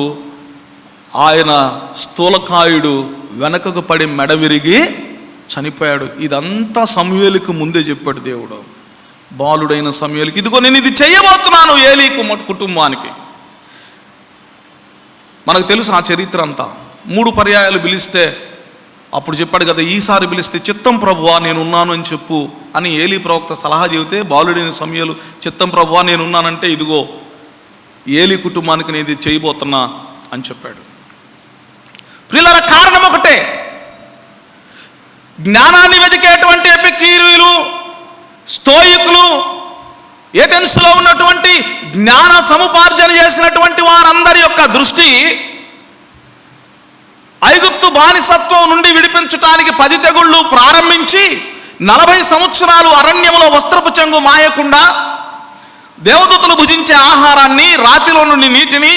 ఆయన స్థూలకాయుడు వెనకకు పడి మెడ విరిగి చనిపోయాడు. ఇదంతా సమూయేలుకు ముందే చెప్పాడు దేవుడు. బాలుడైన సమూయేలుకి, ఇదిగో నేను ఇది చేయబోతున్నాను ఏలీ కుటుంబానికి. మనకు తెలుసు ఆ చరిత్ర అంతా. 3 పర్యాయాలు పిలిస్తే అప్పుడు చెప్పాడు కదా, ఈసారి పిలిస్తే చిత్తం ప్రభువా నేనున్నాను అని చెప్పు అని ఏలీ ప్రవక్త సలహా చెబితే బాలుడైన సమూయేలు చిత్తం ప్రభువా నేనున్నానంటే ఇదిగో ఏలీ కుటుంబానికి నేను ఇది చేయబోతున్నా అని చెప్పాడు. ప్రియులారా, కారణం ఒకటే. జ్ఞానాన్ని వెతికేటువంటి ఎపిక్యూరీలు, స్తోయికులు, ఏథెన్స్లో ఉన్నటువంటి జ్ఞాన సముపార్జన చేసినటువంటి వారందరి యొక్క దృష్టి ఐగుప్తు బానిసత్వం నుండి విడిపించటానికి 10 తెగుళ్ళు ప్రారంభించి 40 సంవత్సరాలు అరణ్యంలో వస్త్రపు చెంగు మాయకుండా దేవదూతలు భుజించే ఆహారాన్ని, రాతిలో నుండి నీటిని,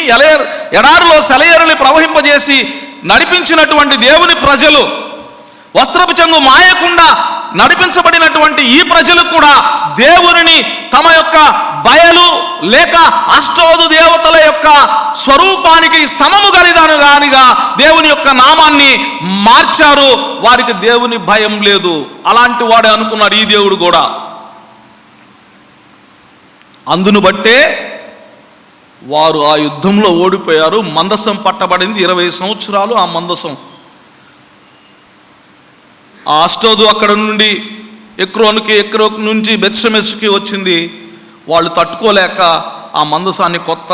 ఎడారిలో సెలయేరుని ప్రవహింపజేసి నడిపించినటువంటి దేవుని ప్రజలు, వస్త్రపు చెంగు మాయకుండా నడిపించబడినటువంటి ఈ ప్రజలు కూడా దేవునిని తమ యొక్క బయలు లేక అష్టోదు దేవతల యొక్క స్వరూపానికి సమము గానిగా దేవుని యొక్క నామాన్ని మార్చారు. వారికి దేవుని భయం లేదు. అలాంటి వాడే అనుకున్నాడు ఈ దేవుడు కూడా. అందును బట్టే వారు ఆ యుద్ధంలో ఓడిపోయారు. మందసం పట్టబడింది 20 సంవత్సరాలు. ఆ మందసం ఆ అష్టోదు అక్కడ నుండి ఎక్రోన్ నుంచి బెత్షెమెషుకి వచ్చింది. వాళ్ళు తట్టుకోలేక ఆ మందసాన్ని కొత్త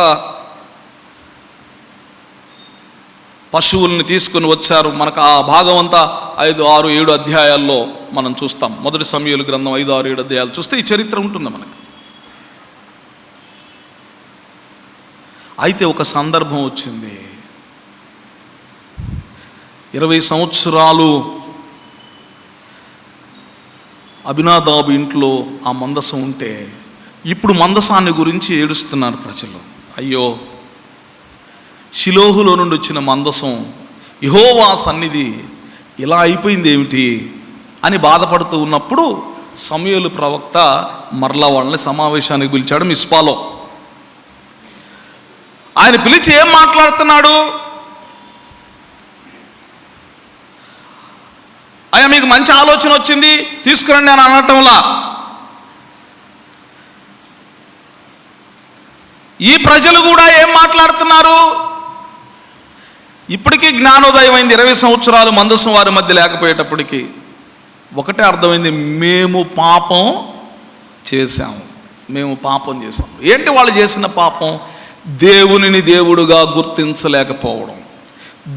పశువుల్ని తీసుకుని వచ్చారు. మనకు ఆ భాగం అంతా 5, 6, 7 అధ్యాయాల్లో మనం చూస్తాం. మొదటి సమూయేలు గ్రంథం 5, 6, 7 అధ్యాయాలు చూస్తే ఈ చరిత్ర ఉంటుంది మనకి. అయితే ఒక సందర్భం వచ్చింది. 20 సంవత్సరాలు అబినాదాబు ఇంట్లో ఆ మందసం ఉంటే ఇప్పుడు మందసాన్ని గురించి ఏడుస్తున్నారు ప్రజలు. అయ్యో, షిలోహులో నుండి వచ్చిన మందసం యెహోవా సన్నిధి ఇలా అయిపోయింది ఏమిటి అని బాధపడుతూ ఉన్నప్పుడు సమూయేలు ప్రవక్త మరలా వాళ్ళని సమావేశానికి పిలిచాడు మిస్పాలో. ఆయన పిలిచి ఏం మాట్లాడుతున్నాడు? అయ్యా, మీకు మంచి ఆలోచన వచ్చింది, తీసుకురండి అని అనటంలా ఈ ప్రజలు కూడా ఏం మాట్లాడుతున్నారు? ఇప్పటికీ జ్ఞానోదయం అయింది. 20 సంవత్సరాలు మందసం వారి మధ్య లేకపోయేటప్పటికీ ఒకటే అర్థమైంది, మేము పాపం చేశాము. ఏంటి వాళ్ళు చేసిన పాపం? దేవునిని దేవుడుగా గుర్తించలేకపోవడం.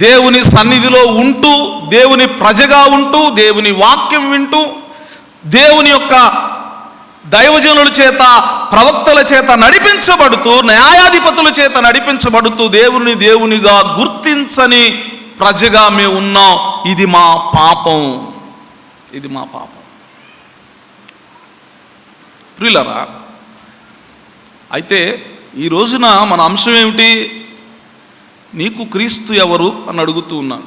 దేవుని సన్నిధిలో ఉంటూ, దేవుని ప్రజగా ఉంటూ, దేవుని వాక్యం వింటూ, దేవుని యొక్క దైవజనుల చేత, ప్రవక్తల చేత నడిపించబడుతూ, న్యాయాధిపతుల చేత నడిపించబడుతూ దేవుని దేవునిగా గుర్తించని ప్రజగా మేము ఉన్నాం. ఇది మా పాపం. ప్రియులారా, అయితే ఈ రోజున మన అంశం ఏమిటి? నీకు క్రీస్తు ఎవరు అని అడుగుతూ ఉన్నాను.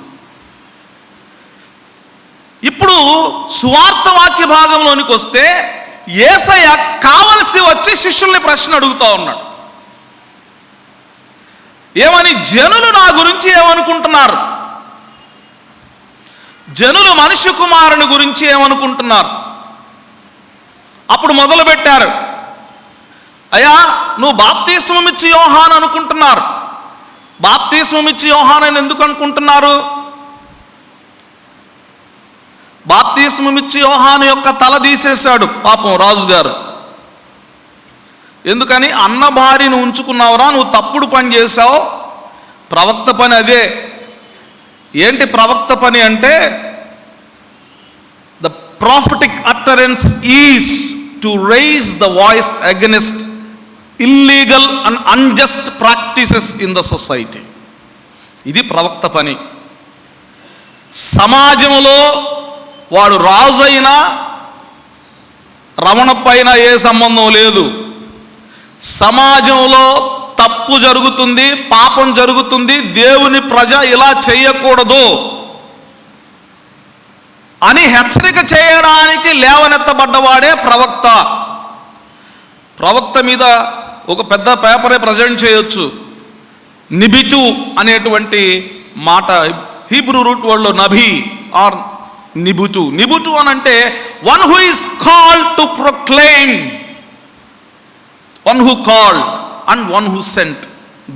ఇప్పుడు సువార్త వాక్య భాగంలోనికి వస్తే యేసయ్య కావలసి వచ్చి శిష్యుల్ని ప్రశ్న అడుగుతా ఉన్నాడు. ఏమని? జనులు నా గురించి ఏమనుకుంటున్నారు? జనులు మనుష్య కుమారుని గురించి ఏమనుకుంటున్నారు? అప్పుడు మొదలు పెట్టారు, అయ్యా, నువ్వు బాప్తిస్మం ఇచ్చి యోహాను అనుకుంటున్నారు. బాప్తిస్మం ఇచ్చి యోహాను ఎందుకు అనుకుంటున్నారు? బాప్తిస్మం ఇచ్చి యోహాను యొక్క తల తీసేశాడు పాపం రాజుగారు. ఎందుకని? అన్న భార్యను ఉంచుకున్నావురా, నువ్వు తప్పుడు పని చేశావు. ప్రవక్త పని అదే. ఏంటి ప్రవక్త పని అంటే, the prophetic utterance is to raise the voice against illegal and unjust practices in the society. ఇది ప్రవక్త పని. సమాజంలో వాడు రాజు అయినా రమణపైన ఏ సంబంధం లేదు. సమాజంలో తప్పు జరుగుతుంది, పాపం జరుగుతుంది, దేవుని ప్రజ ఇలా చేయకూడదు అని హెచ్చరిక చేయడానికి లేవనెత్తబడ్డవాడే ప్రవక్త. ప్రవక్త మీద ఒక పెద్ద పేపరే ప్రజెంట్ చేయొచ్చు. నిబిటు అనేటువంటి మాట హీబ్రూ రూట్ వర్డ్లో నబీ ఆర్ నిబుటు. నిబుటు అని అంటే one who is called to proclaim, one who called and one who sent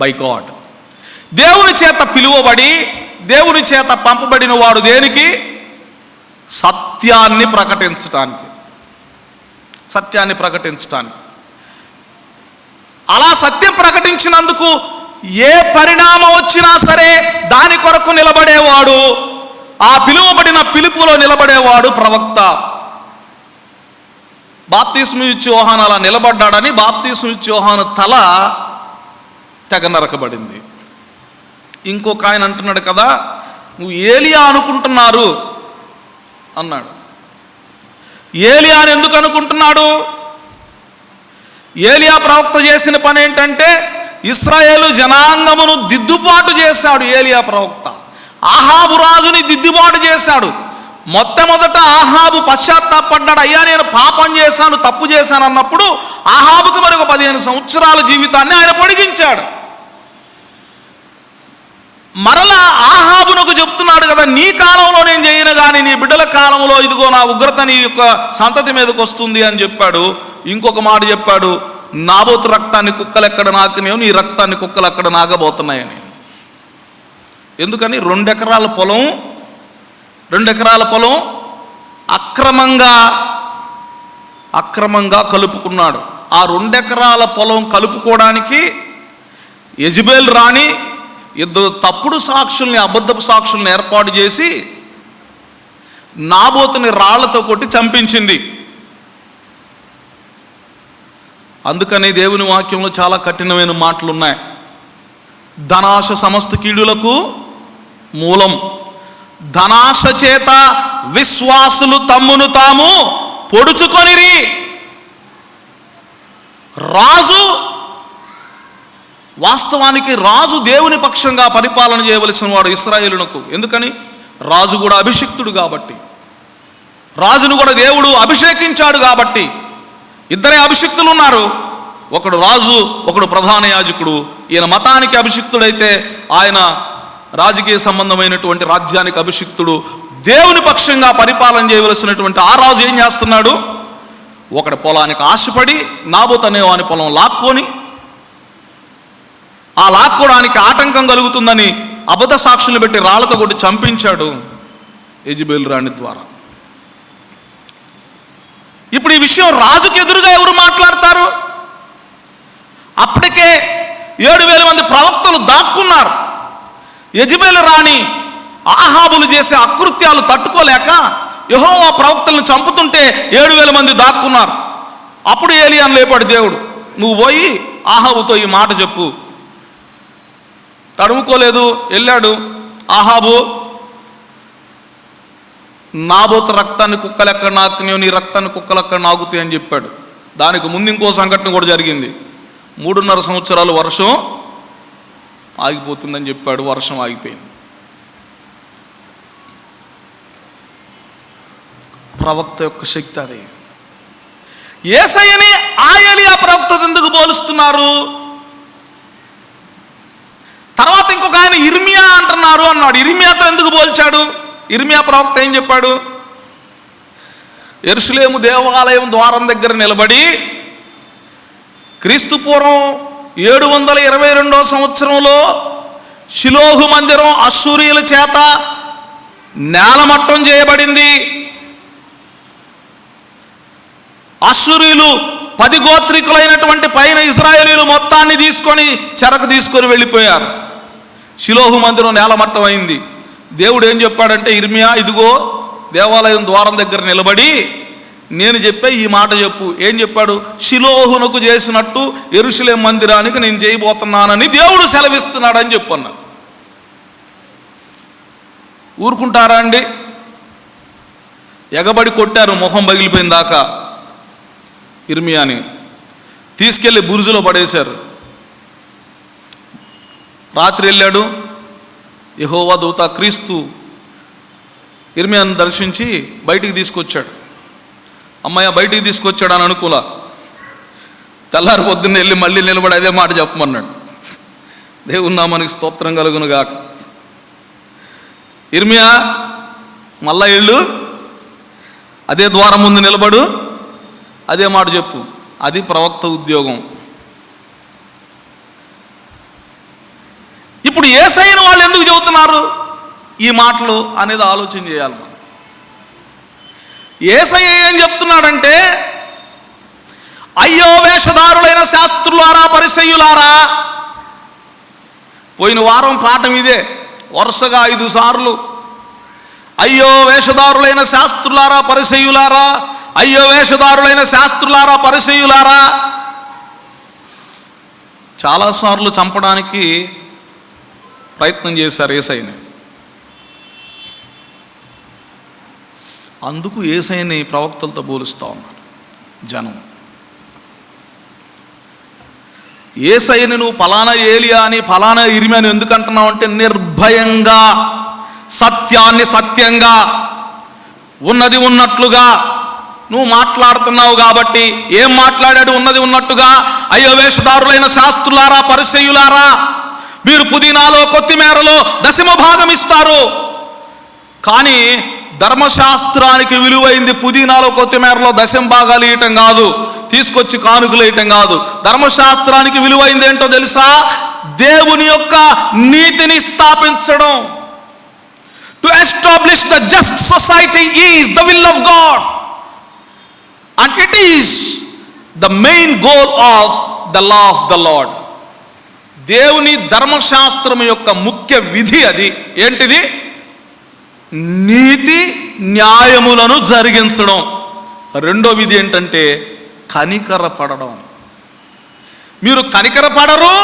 by God. దేవుని చేత పిలువబడి, దేవుని చేత పంపబడిన వాడు దేనికి? సత్యాన్ని ప్రకటించటానికి. అలా సత్యం ప్రకటించినందుకు ఏ పరిణామం వచ్చినా సరే దాని కొరకు నిలబడేవాడు, ఆ పిలువబడిన పిలుపులో నిలబడేవాడు ప్రవక్త. బాప్తిస్మం ఇచ్చి యోహాను అలా నిలబడ్డాడని బాప్తిస్మం ఇచ్చి యోహాను తల తెగ నరకబడింది. ఇంకొక ఆయన అంటున్నాడు కదా, నువ్వు ఏలియా అనుకుంటున్నారు అన్నాడు. ఏలియా అని ఎందుకు అనుకుంటున్నాడు? ఏలియా ప్రవక్త చేసిన పని ఏంటంటే ఇశ్రాయేలు జనాంగమును దిద్దుబాటు చేశాడు. ఏలియా ప్రవక్త ఆహాబు రాజుని దిద్దుబాటు చేశాడు. మొట్టమొదట ఆహాబు పశ్చాత్తాపడ్డాడు. అయ్యా, నేను పాపం చేశాను, తప్పు చేశాను అన్నప్పుడు ఆహాబుకు మరి ఒక 15 సంవత్సరాల జీవితాన్ని ఆయన పొడిగించాడు. మరలా ఆహాబునకు చెప్తున్నాడు కదా, నీ కాలంలో నేను చేయను కానీ నీ బిడ్డల కాలంలో ఇదిగో నా ఉగ్రత నీ యొక్క సంతతి మీదకి వస్తుంది అని చెప్పాడు. ఇంకొక మాట చెప్పాడు, నాబోతు రక్తాన్ని కుక్కలు ఎక్కడ నాకినాయో నీ రక్తాన్ని కుక్కలు అక్కడ నాగబోతున్నాయని. ఎందుకని 2 ఎకరాల పొలం అక్రమంగా కలుపుకున్నాడు. ఆ 2 ఎకరాల పొలం కలుపుకోవడానికి యెజెబెల్ రాణి 2 తప్పుడు సాక్షుల్ని, అబద్ధపు సాక్షుల్ని ఏర్పాటు చేసి నాబోతుని రాళ్లతో కొట్టి చంపించింది. అందుకని దేవుని వాక్యంలో చాలా కఠినమైన మాటలు ఉన్నాయి. ధనాశ సమస్త కీడులకు మూలం. ధనాశ చేత విశ్వాసులు తమ్మును తాము పొడుచుకొనిరి. రాజు, వాస్తవానికి రాజు దేవుని పక్షంగా పరిపాలన చేయవలసిన వాడు ఇశ్రాయేలునకు. ఎందుకని? రాజు కూడా అభిషిక్తుడు కాబట్టి, రాజును కూడా దేవుడు అభిషేకించాడు కాబట్టి. 2 అభిషిక్తులు ఉన్నారు, ఒకడు రాజు, ఒకడు ప్రధాన యాజకుడు. ఈయన మతానికి అభిషిక్తుడైతే ఆయన రాజకీయ సంబంధమైనటువంటి రాజ్యానికి అభిషిక్తుడు. దేవుని పక్షంగా పరిపాలన చేయవలసినటువంటి ఆ రాజు ఏం చేస్తున్నాడు? ఒకడి పొలానికి ఆశపడి నాబోతు అనే వాని పొలం లాక్కొని, ఆ లాక్కోవడానికి ఆటంకం కలుగుతుందని అబద్ధ సాక్షులు పెట్టి రాళ్లతో కొట్టి చంపించాడు యెజెబెల్ రాణి ద్వారా. ఇప్పుడు ఈ విషయం రాజుకు ఎదురుగా ఎవరు మాట్లాడతారు? అప్పటికే 7,000 మంది ప్రవక్తలు దాక్కున్నారు. యెజెబెల్ రాణి ఆహాబులు చేసే అకృత్యాలు తట్టుకోలేక యెహోవా ప్రవక్తలను చంపుతుంటే 7,000 మంది దాక్కున్నారు. అప్పుడు ఏలియాను లేపాడు దేవుడు, నువ్వు పోయి ఆహాబుతో ఈ మాట చెప్పు. తడుముకోలేదు, వెళ్ళాడు. ఆహాబు, నాబోతు రక్తాన్ని కుక్కలు ఎక్కడ నాకునేవు, నీ రక్తాన్ని కుక్కలు ఎక్కడ నాకుతాయి అని చెప్పాడు. దానికి ముందు ఇంకో సంఘటన కూడా జరిగింది. 3.5 సంవత్సరాలు వర్షం ఆగిపోతుందని చెప్పాడు. వర్షం ఆగిపోయింది. ప్రవక్త యొక్క శక్తి అది. యేసయ్యని ఆ ఏలియా ప్రవక్తతో ఎందుకు పోలుస్తున్నారు? తర్వాత ఇంకొక ఆయన ఇర్మియా అంటున్నారు అన్నాడు. ఇర్మియాతో ఎందుకు పోల్చాడు? ఇర్మియా ప్రవక్త ఏం చెప్పాడు? యెరూషలేము దేవాలయం ద్వారం దగ్గర నిలబడి క్రీస్తు పూర్వం 722వ సంవత్సరంలో షిలోహు మందిరం అష్షూరీయుల చేత నేలమట్టం చేయబడింది. అష్షూరీయులు 10 గోత్రికులైనటువంటి పైన ఇశ్రాయేలీయులు మొత్తాన్ని తీసుకొని చెరకు తీసుకొని వెళ్ళిపోయారు. షిలోహు మందిరం నేలమట్టం అయింది. దేవుడు ఏం చెప్పాడంటే, ఇర్మియా ఇదిగో దేవాలయం ద్వారం దగ్గర నిలబడి నేను చెప్పే ఈ మాట చెప్పు. ఏం చెప్పాడు? షిలోహునకు చేసినట్టు యెరూషలేం మందిరానికి నేను చేయబోతున్నానని దేవుడు సెలవిస్తున్నాడని చెప్పన్నా. ఊరుకుంటారా అండి? ఎగబడి కొట్టారు, మొహం పగిలిపోయిన దాకా. ఇర్మియాని తీసుకెళ్ళి బురుజులో పడేశారు. రాత్రి వెళ్ళాడు. యెహోవా దూత క్రీస్తు ఇర్మియాను దర్శించి బయటికి తీసుకొచ్చాడు. అమ్మాయి బయటికి తీసుకొచ్చాడు అని అనుకూల. తెల్లారి పొద్దున్న వెళ్ళి మళ్ళీ నిలబడి అదే మాట చెప్పమన్నాడు. దేవుని నామానికి స్తోత్రం కలుగును గాక. ఇర్మియా మళ్ళా వెళ్ళు, అదే ద్వారం ముందు నిలబడు, అదే మాట చెప్పు. అది ప్రవక్త ఉద్యోగం. ఇప్పుడు యేసయ్యను వాళ్ళు ఎందుకు చెబుతున్నారు ఈ మాటలు అనేది ఆలోచన చేయాలి మనం. యేసయ్య ఏం చెప్తున్నాడంటే, అయ్యో వేషధారులైన శాస్త్రులారా, పరిసయ్యులారా. పోయిన వారం పాఠం ఇదే, వరుసగా 5 సార్లు అయ్యో వేషధారులైన శాస్త్రులారా, పరిసయ్యులారా, అయ్యో వేషధారులైన శాస్త్రులారా, పరిసయ్యులారా. చాలాసార్లు చంపడానికి ప్రయత్నం చేశారు యేసయ్యని. అందుకు యేసయ్యని ప్రవక్తలతో పోలుస్తూ ఉన్నారు జనం. యేసయ్యని నువ్వు ఫలానా ఏలియా అని, ఫలానా ఇర్మియా అని ఎందుకు అంటున్నావు అంటే, నిర్భయంగా సత్యాన్ని సత్యంగా ఉన్నది ఉన్నట్లుగా నువ్వు మాట్లాడుతున్నావు కాబట్టి. ఏం మాట్లాడాడు? ఉన్నది ఉన్నట్టుగా. అయ్యో వేషధారులైన శాస్త్రులారా, పరిసయ్యులారా, మీరు పుదీనాలో కొత్తిమీరలో 10వ భాగం ఇస్తారు, కానీ ధర్మశాస్త్రానికి విలువైంది పుదీనాలో కొత్తిమీరలో 10వ భాగాలు ఇవ్వటం కాదు. తీసుకొచ్చి కానుకలేయటం కాదు. ధర్మశాస్త్రానికి విలువైంది ఏంటో తెలుసా? దేవుని యొక్క నీతిని స్థాపించడం. To establish the just society is the will of God and it is the main goal of the law of the lord. దేవుని ధర్మశాస్త్రం యొక్క ముఖ్య విధి అది. ఏంటిది? నీతి న్యాయములను జరిగించడం. రెండో విధి ఏంటంటే కనికరపడడం. మీరు కనికరపడరు,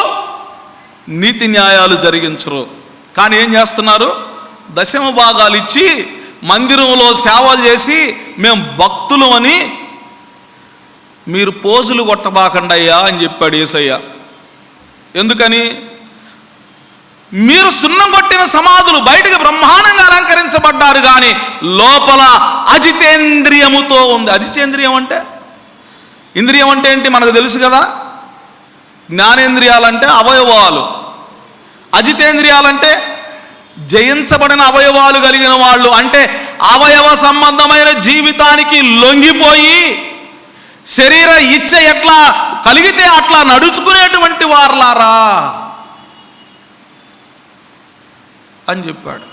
నీతి న్యాయాలు జరిగించరు. కానీ ఏం చేస్తున్నారు? దశమ భాగాలు ఇచ్చి మందిరంలో సేవలు చేసి మేము భక్తులు అని మీరు పోజులు కొట్టబాకండి అయ్యా అని చెప్పాడు యేసయ్య. ఎందుకని? మీరు సున్నం కొట్టిన సమాధులు బయటకు బ్రహ్మాండంగా అలంకరించబడ్డారు, కానీ లోపల అజితేంద్రియముతో ఉంది. అజితేంద్రియం అంటే, ఇంద్రియం అంటే ఏంటి మనకు తెలుసు కదా. జ్ఞానేంద్రియాలంటే అవయవాలు, అజితేంద్రియాలంటే జయించబడిన అవయవాలు కలిగిన వాళ్ళు. అంటే అవయవ సంబంధమైన జీవితానికి లొంగిపోయి శరీర ఇచ్చ ఎట్లా కలిగితే అట్లా నడుచుకునేటువంటి వారలారా అని చెప్పాడు.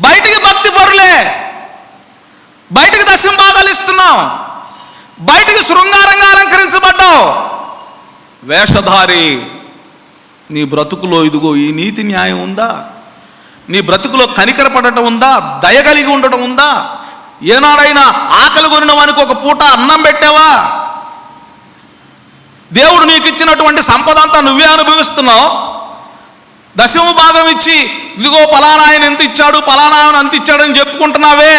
బయటికి భక్తి పరులే, బయటికి దశమ భాగాలు ఇస్తున్నాం, బయటికి శృంగారంగా అలంకరించబడ్డావు, వేషధారి. నీ బ్రతుకులో ఇదిగో ఈ నీతి న్యాయం ఉందా? నీ బ్రతుకులో కనికరపడటం ఉందా? దయ కలిగి ఉండటం ఉందా? ఏనాడైనా ఆకలి కొనిన వానికి ఒక పూట అన్నం పెట్టావా? దేవుడు నీకు ఇచ్చినటువంటి సంపద అంతా నువ్వే అనుభవిస్తున్నావు. దశమ భాగం ఇచ్చి ఇదిగో పలానా ఆయన ఎంత ఇచ్చాడు, పలానా ఆయన అంత ఇచ్చాడని చెప్పుకుంటున్నావే.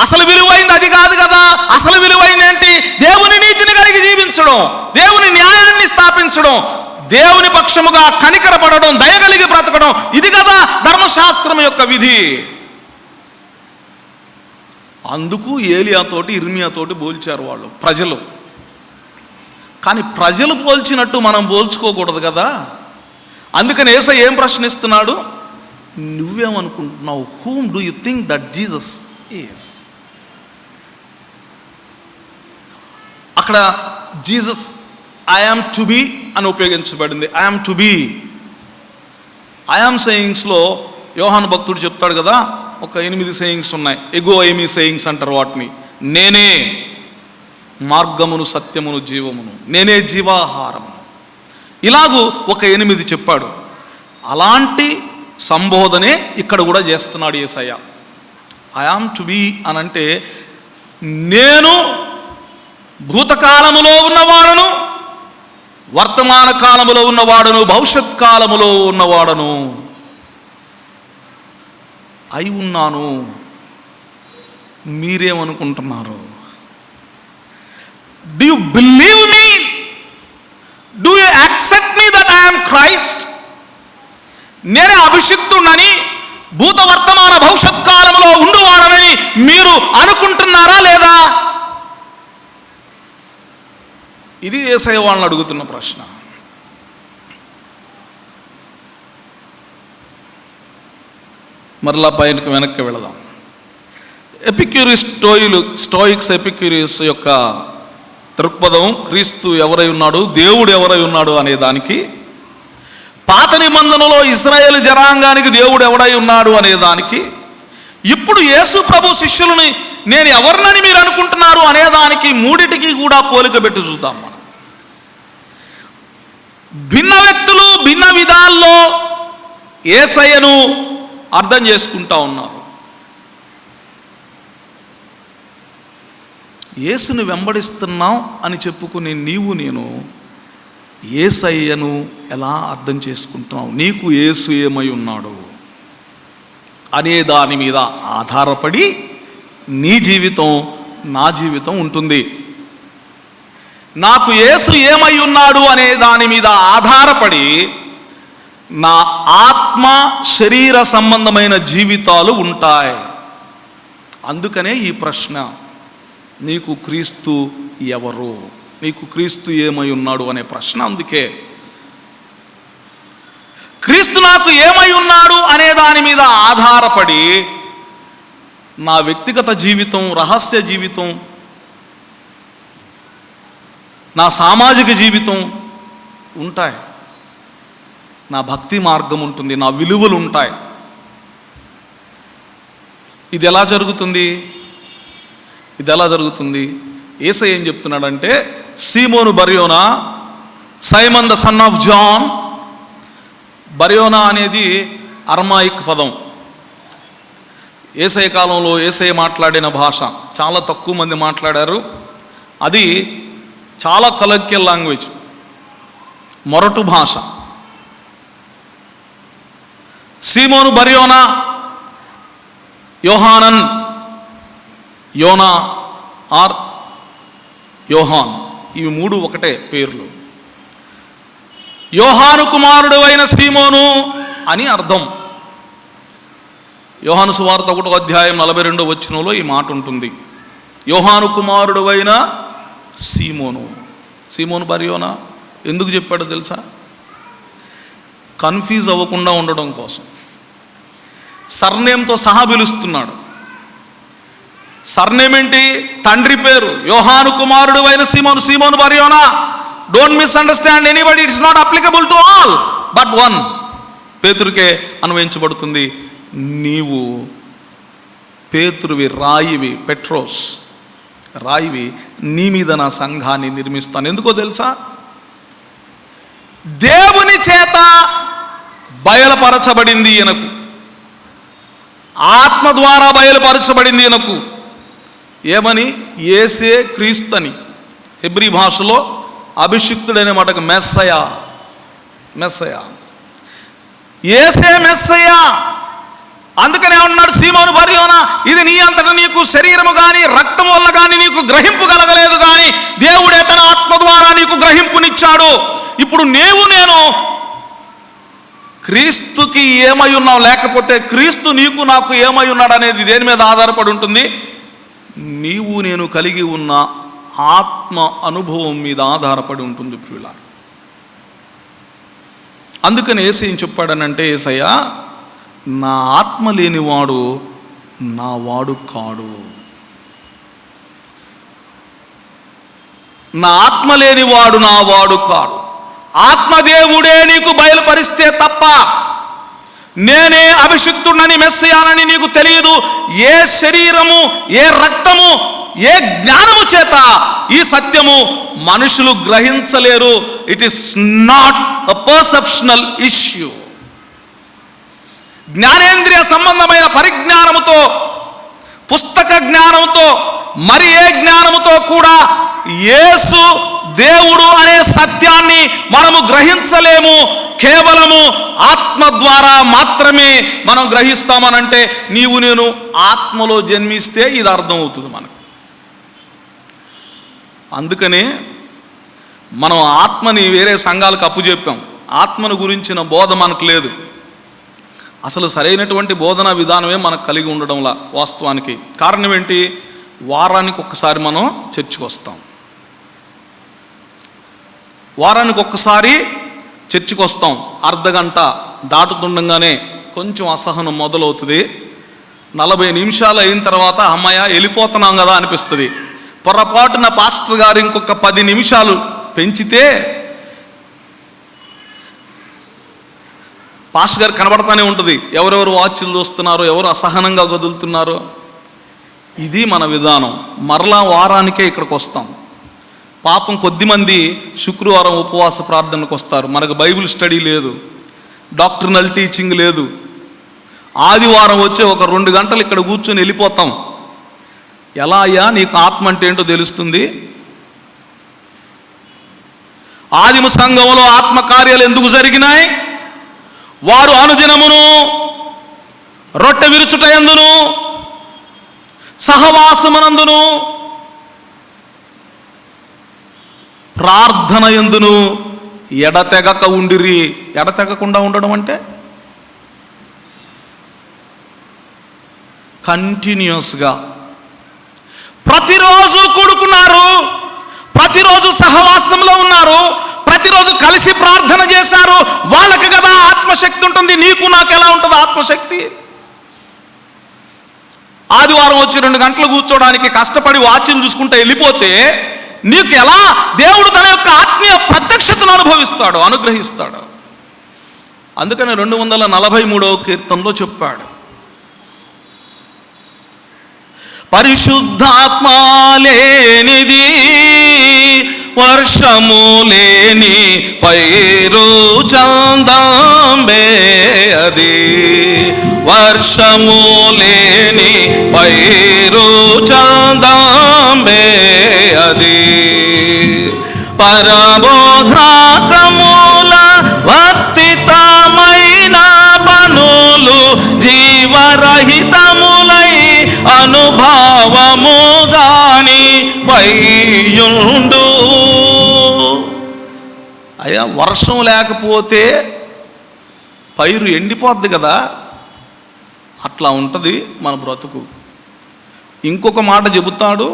అసలు విలువైంది అది కాదు కదా. అసలు విలువైంది ఏంటి? దేవుని నీతిని కలిగి జీవించడం, దేవుని న్యాయాన్ని స్థాపించడం, దేవుని పక్షముగా కనికరపడడం, దయగలిగి బ్రతకడం. ఇది కదా ధర్మశాస్త్రం యొక్క విధి. అందుకు ఏలియాతోటి ఇర్మియాతోటి పోల్చారు వాళ్ళు ప్రజలు. కానీ ప్రజలు పోల్చినట్టు మనం పోల్చుకోకూడదు కదా. అందుకని యేసయ్య ఏం ప్రశ్నిస్తున్నాడు? నువ్వేమనుకుంటున్నావు? Whom do you think that Jesus is? అక్కడ Jesus I am to be అని ఉపయోగించబడింది. I am to be. I am సేయింగ్స్లో యోహాను భక్తుడు చెప్తాడు కదా, ఒక 8 సేయింగ్స్ ఉన్నాయి. ఎగో ఏమీ సేయింగ్స్ అంటారు వాటిని. నేనే మార్గమును, సత్యమును, జీవమును, నేనే జీవాహారమును, ఇలాగూ ఒక 8 చెప్పాడు. అలాంటి సంబోధనే ఇక్కడ కూడా చేస్తున్నాడు యేసయ్య. ఐ యామ్ టు బీ అనంటే నేను భూతకాలములో ఉన్నవాడను, వర్తమాన కాలములో ఉన్నవాడను, భవిష్యత్ కాలములో ఉన్నవాడను అయి ఉన్నాను. మీరేమనుకుంటున్నారు? Do you believe me? Do you accept me that I am Christ? నేనే అభిషిక్తుడని, భూత వర్తమాన భవిష్యత్ కాలంలో ఉండువాడనని మీరు అనుకుంటున్నారా లేదా? ఇది యేసయ్య వాళ్ళని అడుగుతున్న ప్రశ్న. మరలా పైనకి వెనక్కి వెళదాం. ఎపిక్యూరియస్ స్టోయిక్స్ ఎపిక్యూరియస్ యొక్క దృక్పథం క్రీస్తు ఎవరై ఉన్నాడు, దేవుడు ఎవరై ఉన్నాడు అనే దానికి, పాత నిబంధనలో ఇశ్రాయేలు జనాంగానికి దేవుడు ఎవడై ఉన్నాడు అనే దానికి, ఇప్పుడు యేసు ప్రభు శిష్యులని నేను ఎవరినని మీరు అనుకుంటున్నారు అనేదానికి మూడిటికి కూడా పోలిక పెట్టి చూద్దాం. మనం భిన్న వ్యక్తులు భిన్న విధాల్లో యేసయ్యను అర్థం చేసుకుంటా ఉన్నారు. యేసుని వెంబడిస్తున్నాం అని చెప్పుకునే నీవు నేను యేసయ్యను ఎలా అర్థం చేసుకుంటున్నావు? నీకు యేసు ఏమై ఉన్నాడు అనే దాని మీద ఆధారపడి నీ జీవితం, నా జీవితం ఉంటుంది. నాకు యేసు ఏమై ఉన్నాడు అనే దాని మీద ఆధారపడి నా ఆత్మ శరీర సంబంధమైన జీవితాలు ఉంటాయి. అందుకనే ఈ ప్రశ్న, నీకు క్రీస్తు ఎవరు, నీకు క్రీస్తు ఏమై ఉన్నాడు అనే ప్రశ్న. అందుకే క్రీస్తు నాకు ఏమై ఉన్నాడు అనే దాని మీద ఆధారపడి నా వ్యక్తిగత జీవితం, రహస్య జీవితం, నా సామాజిక జీవితం ఉంటాయి, నా భక్తి మార్గం ఉంటుంది, నా విలువలు ఉంటాయి. ఇది ఎలా జరుగుతుంది? యేసయ్య ఏం చెప్తున్నాడంటే, సీమోను బర్యోనా, Simon the son of John. బర్యోనా అనేది అరమాయిక్ పదం. యేసయ్య కాలంలో యేసయ్య మాట్లాడిన భాష చాలా తక్కువ మంది మాట్లాడారు. అది చాలా కలెక్టివ్ లాంగ్వేజ్, మొరటు భాష. సీమోను బర్యోనా, యోహానన్, యోనా ఆర్ యోహాన్, ఇవి మూడు ఒకటే పేర్లు. యోహాను కుమారుడు అయిన సీమోను అని అర్థం. యోహాను సువార్త 1వ అధ్యాయం 42వ వచనంలో ఈ మాట ఉంటుంది. యోహాను కుమారుడు అయిన సీమోను. సీమోను బర్యోనా ఎందుకు చెప్పాడో తెలుసా? కన్ఫ్యూజ్ అవ్వకుండా ఉండడం కోసం. సర్నేమ్తో సహా పిలుస్తున్నాడు. సర్నేమ్ ఏంటి? తండ్రి పేరు. యోహాను కుమారుడు అయిన సీమోను, సీమోను బర్యోనా. Don't misunderstand anybody, it's not applicable to all but one. పేతురుకే అన్వయించబడుతుంది. నీవు పేతురువి, రాయివి, పెట్రోస్ రాయివి, నీ మీద నా సంఘాన్ని నిర్మిస్తాను. ఎందుకో తెలుసా? దేవుని చేత బయలుపరచబడింది ఈయనకు, ఆత్మ ద్వారా బయలుపరచబడింది ఈయనకు. ఏమని? యేసే క్రీస్తు అని. హెబ్రీ భాషలో అభిషిక్తుడనే మాటకు మెస్సయా. యేసే మెస్సయా. అందుకనే ఉన్నాడు సీమోను బర్యోనా, ఇది నీ అంతటా నీకు శరీరము కానీ రక్తం వల్ల కానీ నీకు గ్రహింపు కలగలేదు, కానీ దేవుడే తన ఆత్మ ద్వారా నీకు గ్రహింపునిచ్చాడు. ఇప్పుడు నేను క్రీస్తుకి ఏమై ఉన్నాం, లేకపోతే క్రీస్తు నీకు నాకు ఏమై ఉన్నాడు అనేది దేని మీద ఆధారపడి ఉంటుంది? నీవు నేను కలిగి ఉన్న ఆత్మ అనుభవం మీద ఆధారపడి ఉంటుంది ప్రియులారా. అందుకని యేసయ్య ఏం చెప్పాడనంటే, యేసయ్య నా ఆత్మ లేనివాడు నా వాడు కాడు. నా ఆత్మ లేనివాడు నా వాడు కాడు. ఆత్మదేవుడే నీకు బయలుపరిస్తే తప్ప, నేనే అభిషిక్తుడని మెస్సయానని నీకు తెలియదు. ఏ శరీరము, ఏ రక్తము, ఏ జ్ఞానము చేత ఈ సత్యము మనుషులు గ్రహించలేరు. It is not a perceptional issue. జ్ఞానేంద్రియ సంబంధమైన పరిజ్ఞానముతో, పుస్తక జ్ఞానంతో, మరి ఏ జ్ఞానముతో కూడా యేసు దేవుడు అనే సత్యాన్ని మనము గ్రహించలేము. కేవలము ఆత్మ ద్వారా మాత్రమే మనం గ్రహిస్తామనంటే, నీవు నేను ఆత్మలో జన్మిస్తే ఇది అర్థమవుతుంది మనకు. అందుకనే మనం ఆత్మని వేరే సంఘాలకు అప్పుచెప్పాం. ఆత్మను గురించిన బోధ మనకు లేదు. అసలు సరైనటువంటి బోధనా విధానమే మనకు కలిగి ఉండడంలా వాస్తవానికి. కారణం ఏంటి? వారానికి ఒక్కసారి మనం చర్చికి వస్తాం. వారానికి ఒక్కసారి చర్చికి వస్తాం. అర్ధగంట దాటుతుండగానే కొంచెం అసహనం మొదలవుతుంది. 40 నిమిషాలు అయిన తర్వాత అమ్మాయ వెళ్ళిపోతున్నాం కదా అనిపిస్తుంది. పొరపాటున పాస్టర్ గారు ఇంకొక 10 నిమిషాలు పెంచితే పాస్టర్ గారు కనబడతానే ఉంటుంది, ఎవరెవరు వాచ్లు చూస్తున్నారో, ఎవరు అసహనంగా వదులుతున్నారో. ఇది మన విధానం. మరలా వారానికే ఇక్కడికి వస్తాం. పాపం కొద్దిమంది శుక్రవారం ఉపవాస ప్రార్థనకు వస్తారు. మనకు బైబిల్ స్టడీ లేదు, డాక్టర్నల్ టీచింగ్ లేదు. ఆదివారం వచ్చే ఒక 2 గంటలు ఇక్కడ కూర్చొని వెళ్ళిపోతాం. ఎలా అయ్యా నీకు ఆత్మ అంటే ఏంటో తెలుస్తుంది? ఆదిమ సంఘంలో ఆత్మకార్యాలు ఎందుకు జరిగినాయి? వారు అనుదినమును రొట్టె విరుచుట యందును సహవాసమునందును ప్రార్థన యందును ఎడతెగక ఉండిరి. ఎడతెగకుండా ఉండడం అంటే కంటిన్యూస్గా ప్రతిరోజు కూడుకున్నారు, ప్రతిరోజు సహవాసంలో ఉన్నారు, ప్రతిరోజు కలిసి ప్రార్థన చేశారు. వాళ్ళకి కదా ఆత్మశక్తి ఉంటుంది. నీకు నాకు ఎలా ఉంటుంది ఆత్మశక్తి? ఆదివారం వచ్చి 2 గంటలు కూర్చోడానికి కష్టపడి వాచ్లు చూసుకుంటే వెళ్ళిపోతే నీకు ఎలా దేవుడు తన యొక్క ఆత్మీయ ప్రత్యక్షతను అనుగ్రహిస్తాడు. అందుకని 243వ కీర్తనలో చెప్పాడు, పరిశుద్ధాత్మ లేనిది వర్షము లేని పైరు చందంబే అది, వర్షము లేని పైరు చందంబే అది, పరబోధాకముల వర్తితమైన పనులు జీవరహితములై అనుభవము గాని వయ్యుండు. అయ్యా, వర్షం లేకపోతే పైరు ఎండిపోద్ది కదా, అట్లా ఉంటుంది మన బ్రతుకు. ఇంకొక మాట చెబుతాడు,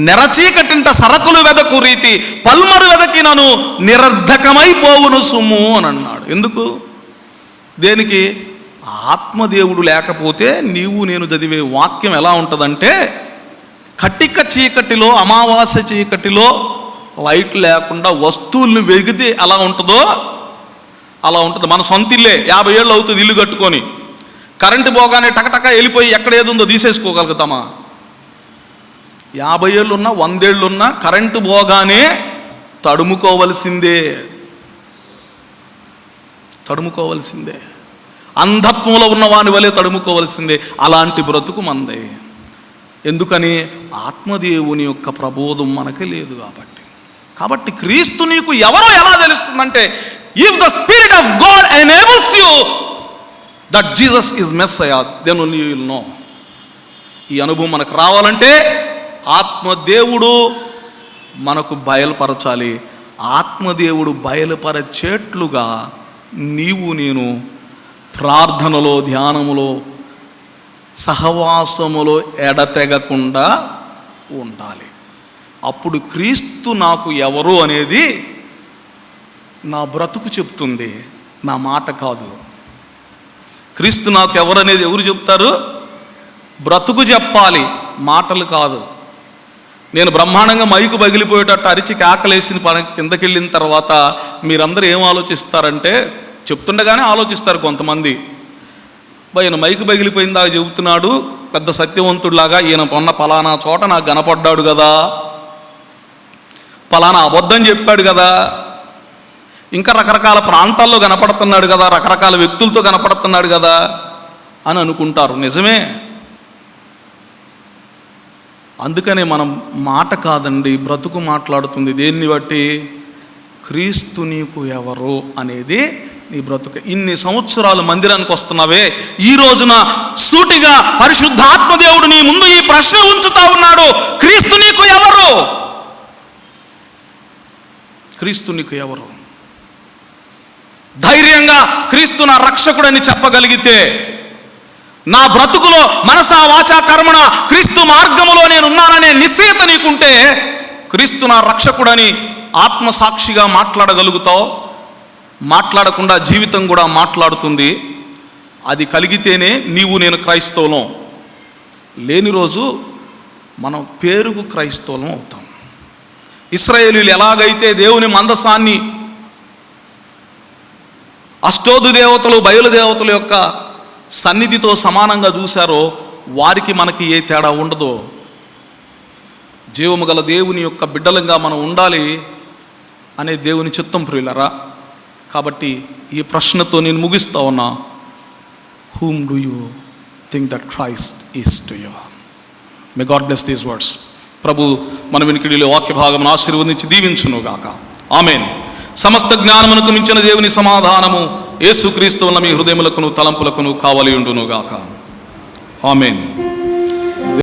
నెరచీకటింట సరకులు వెదకు రీతి పల్మరు వెదకినను నిరర్ధకమైపోవును సుమ్ము అని అన్నాడు. ఎందుకు? దేనికి? ఆత్మదేవుడు లేకపోతే నీవు నేను చదివే వాక్యం ఎలా ఉంటుందంటే, కటిక చీకటిలో, అమావాస్య చీకటిలో లైట్ లేకుండా వస్తువుల్ని వెగితే ఎలా ఉంటుందో అలా ఉంటుంది. మన సొంత ఇల్లే 50 ఏళ్ళు అవుతుంది ఇల్లు కట్టుకొని, కరెంటు పోగానే టకటక వెళ్ళిపోయి ఎక్కడ ఏది ఉందో తీసేసుకోగలుగుతామా? 50 ఏళ్ళున్నా 100 ఏళ్ళున్నా కరెంటు పోగానే తడుముకోవలసిందే. అంధత్వంలో ఉన్న వాని వలె తడుముకోవలసిందే. అలాంటి బ్రతుకు మందే. ఎందుకని? ఆత్మదేవుని యొక్క ప్రబోధం మనకి లేదు కాబట్టి క్రీస్తు నీకు ఎవరో ఎలా తెలుస్తుందంటే, if the spirit of God enables you that Jesus is Messiah, then only you will know. ఈ అనుభవం మనకు రావాలంటే ఆత్మదేవుడు మనకు బయలుపరచాలి. ఆత్మదేవుడు బయలుపరచేట్లుగా నీవు నేను ప్రార్థనలో, ధ్యానములో, సహవాసములో ఎడతెగకుండా ఉండాలి. అప్పుడు క్రీస్తు నాకు ఎవరు అనేది నా బ్రతుకు చెప్తుంది, నా మాట కాదు. క్రీస్తు నాకు ఎవరు అనేది ఎవరు చెప్తారు? బ్రతుకు చెప్పాలి, మాటలు కాదు. నేను బ్రహ్మాండంగా మైకు పగిలిపోయేటట్టు అరిచి కేకలేసిన కిందకి వెళ్ళిన తర్వాత మీరందరూ ఏం ఆలోచిస్తారంటే, చెప్తుండగానే ఆలోచిస్తారు కొంతమంది, ఈయన మైకు పగిలిపోయిందా చెబుతున్నాడు, పెద్ద సత్యవంతుడిలాగా, ఈయన కొన్న పలానా చోట నాకు కనపడ్డాడు కదా, పలానా అబద్ధం చెప్పాడు కదా, ఇంకా రకరకాల ప్రాంతాల్లో కనపడుతున్నాడు కదా, రకరకాల వ్యక్తులతో కనపడుతున్నాడు కదా అని అనుకుంటారు. నిజమే. అందుకనే మనం మాట కాదండి, బ్రతుకు మాట్లాడుతుంది. దేన్ని బట్టి? క్రీస్తు నీకు ఎవరు అనేది నీ బ్రతుకు. ఇన్ని సంవత్సరాలు మందిరానికి వస్తున్నావే, ఈ రోజున సూటిగా పరిశుద్ధాత్మదేవుడు నీ ముందు ఈ ప్రశ్న ఉంచుతా ఉన్నాడు, క్రీస్తు నీకు ఎవరు? క్రీస్తు నీకు ఎవరు? ధైర్యంగా క్రీస్తు నా రక్షకుడని చెప్పగలిగితే, నా బ్రతుకులో మనసా వాచా కర్మణ క్రీస్తు మార్గములో నేనున్నాననే నిశ్చయత నీకుంటే, క్రీస్తు నా రక్షకుడని ఆత్మసాక్షిగా మాట్లాడగలుగుతావు. మాట్లాడకుండా జీవితం కూడా మాట్లాడుతుంది. అది కలిగితేనే నీవు నేను క్రైస్తవులం. లేని రోజు మనం పేరుకు క్రైస్తవులం అవుతాం. ఇశ్రాయేలీయులు ఎలాగైతే దేవుని మందసాన్ని అష్టోదు దేవతలు, బయలుదేవతల యొక్క సన్నిధితో సమానంగా చూశారో, వారికి మనకి ఏ తేడా ఉండదో. జీవము గల దేవుని యొక్క బిడ్డలంగా మనం ఉండాలి అనే దేవుని చిత్తం ప్రియులరా. కాబట్టి ఈ ప్రశ్నతో నేను ముగిస్తా ఉన్నా, whom do you think that Christ is to you? May God bless these words. ప్రభు మన వినికిడిలో వాక్య భాగం ఆశీర్వదించి దీవించునుగాక. ఆమేన్. సమస్త జ్ఞానమునకు మించిన దేవుని సమాధానము యేసుక్రీస్తు వలన మీ హృదయములకును తలంపులకును కావలి ఉండునుగాక. ఆమేన్.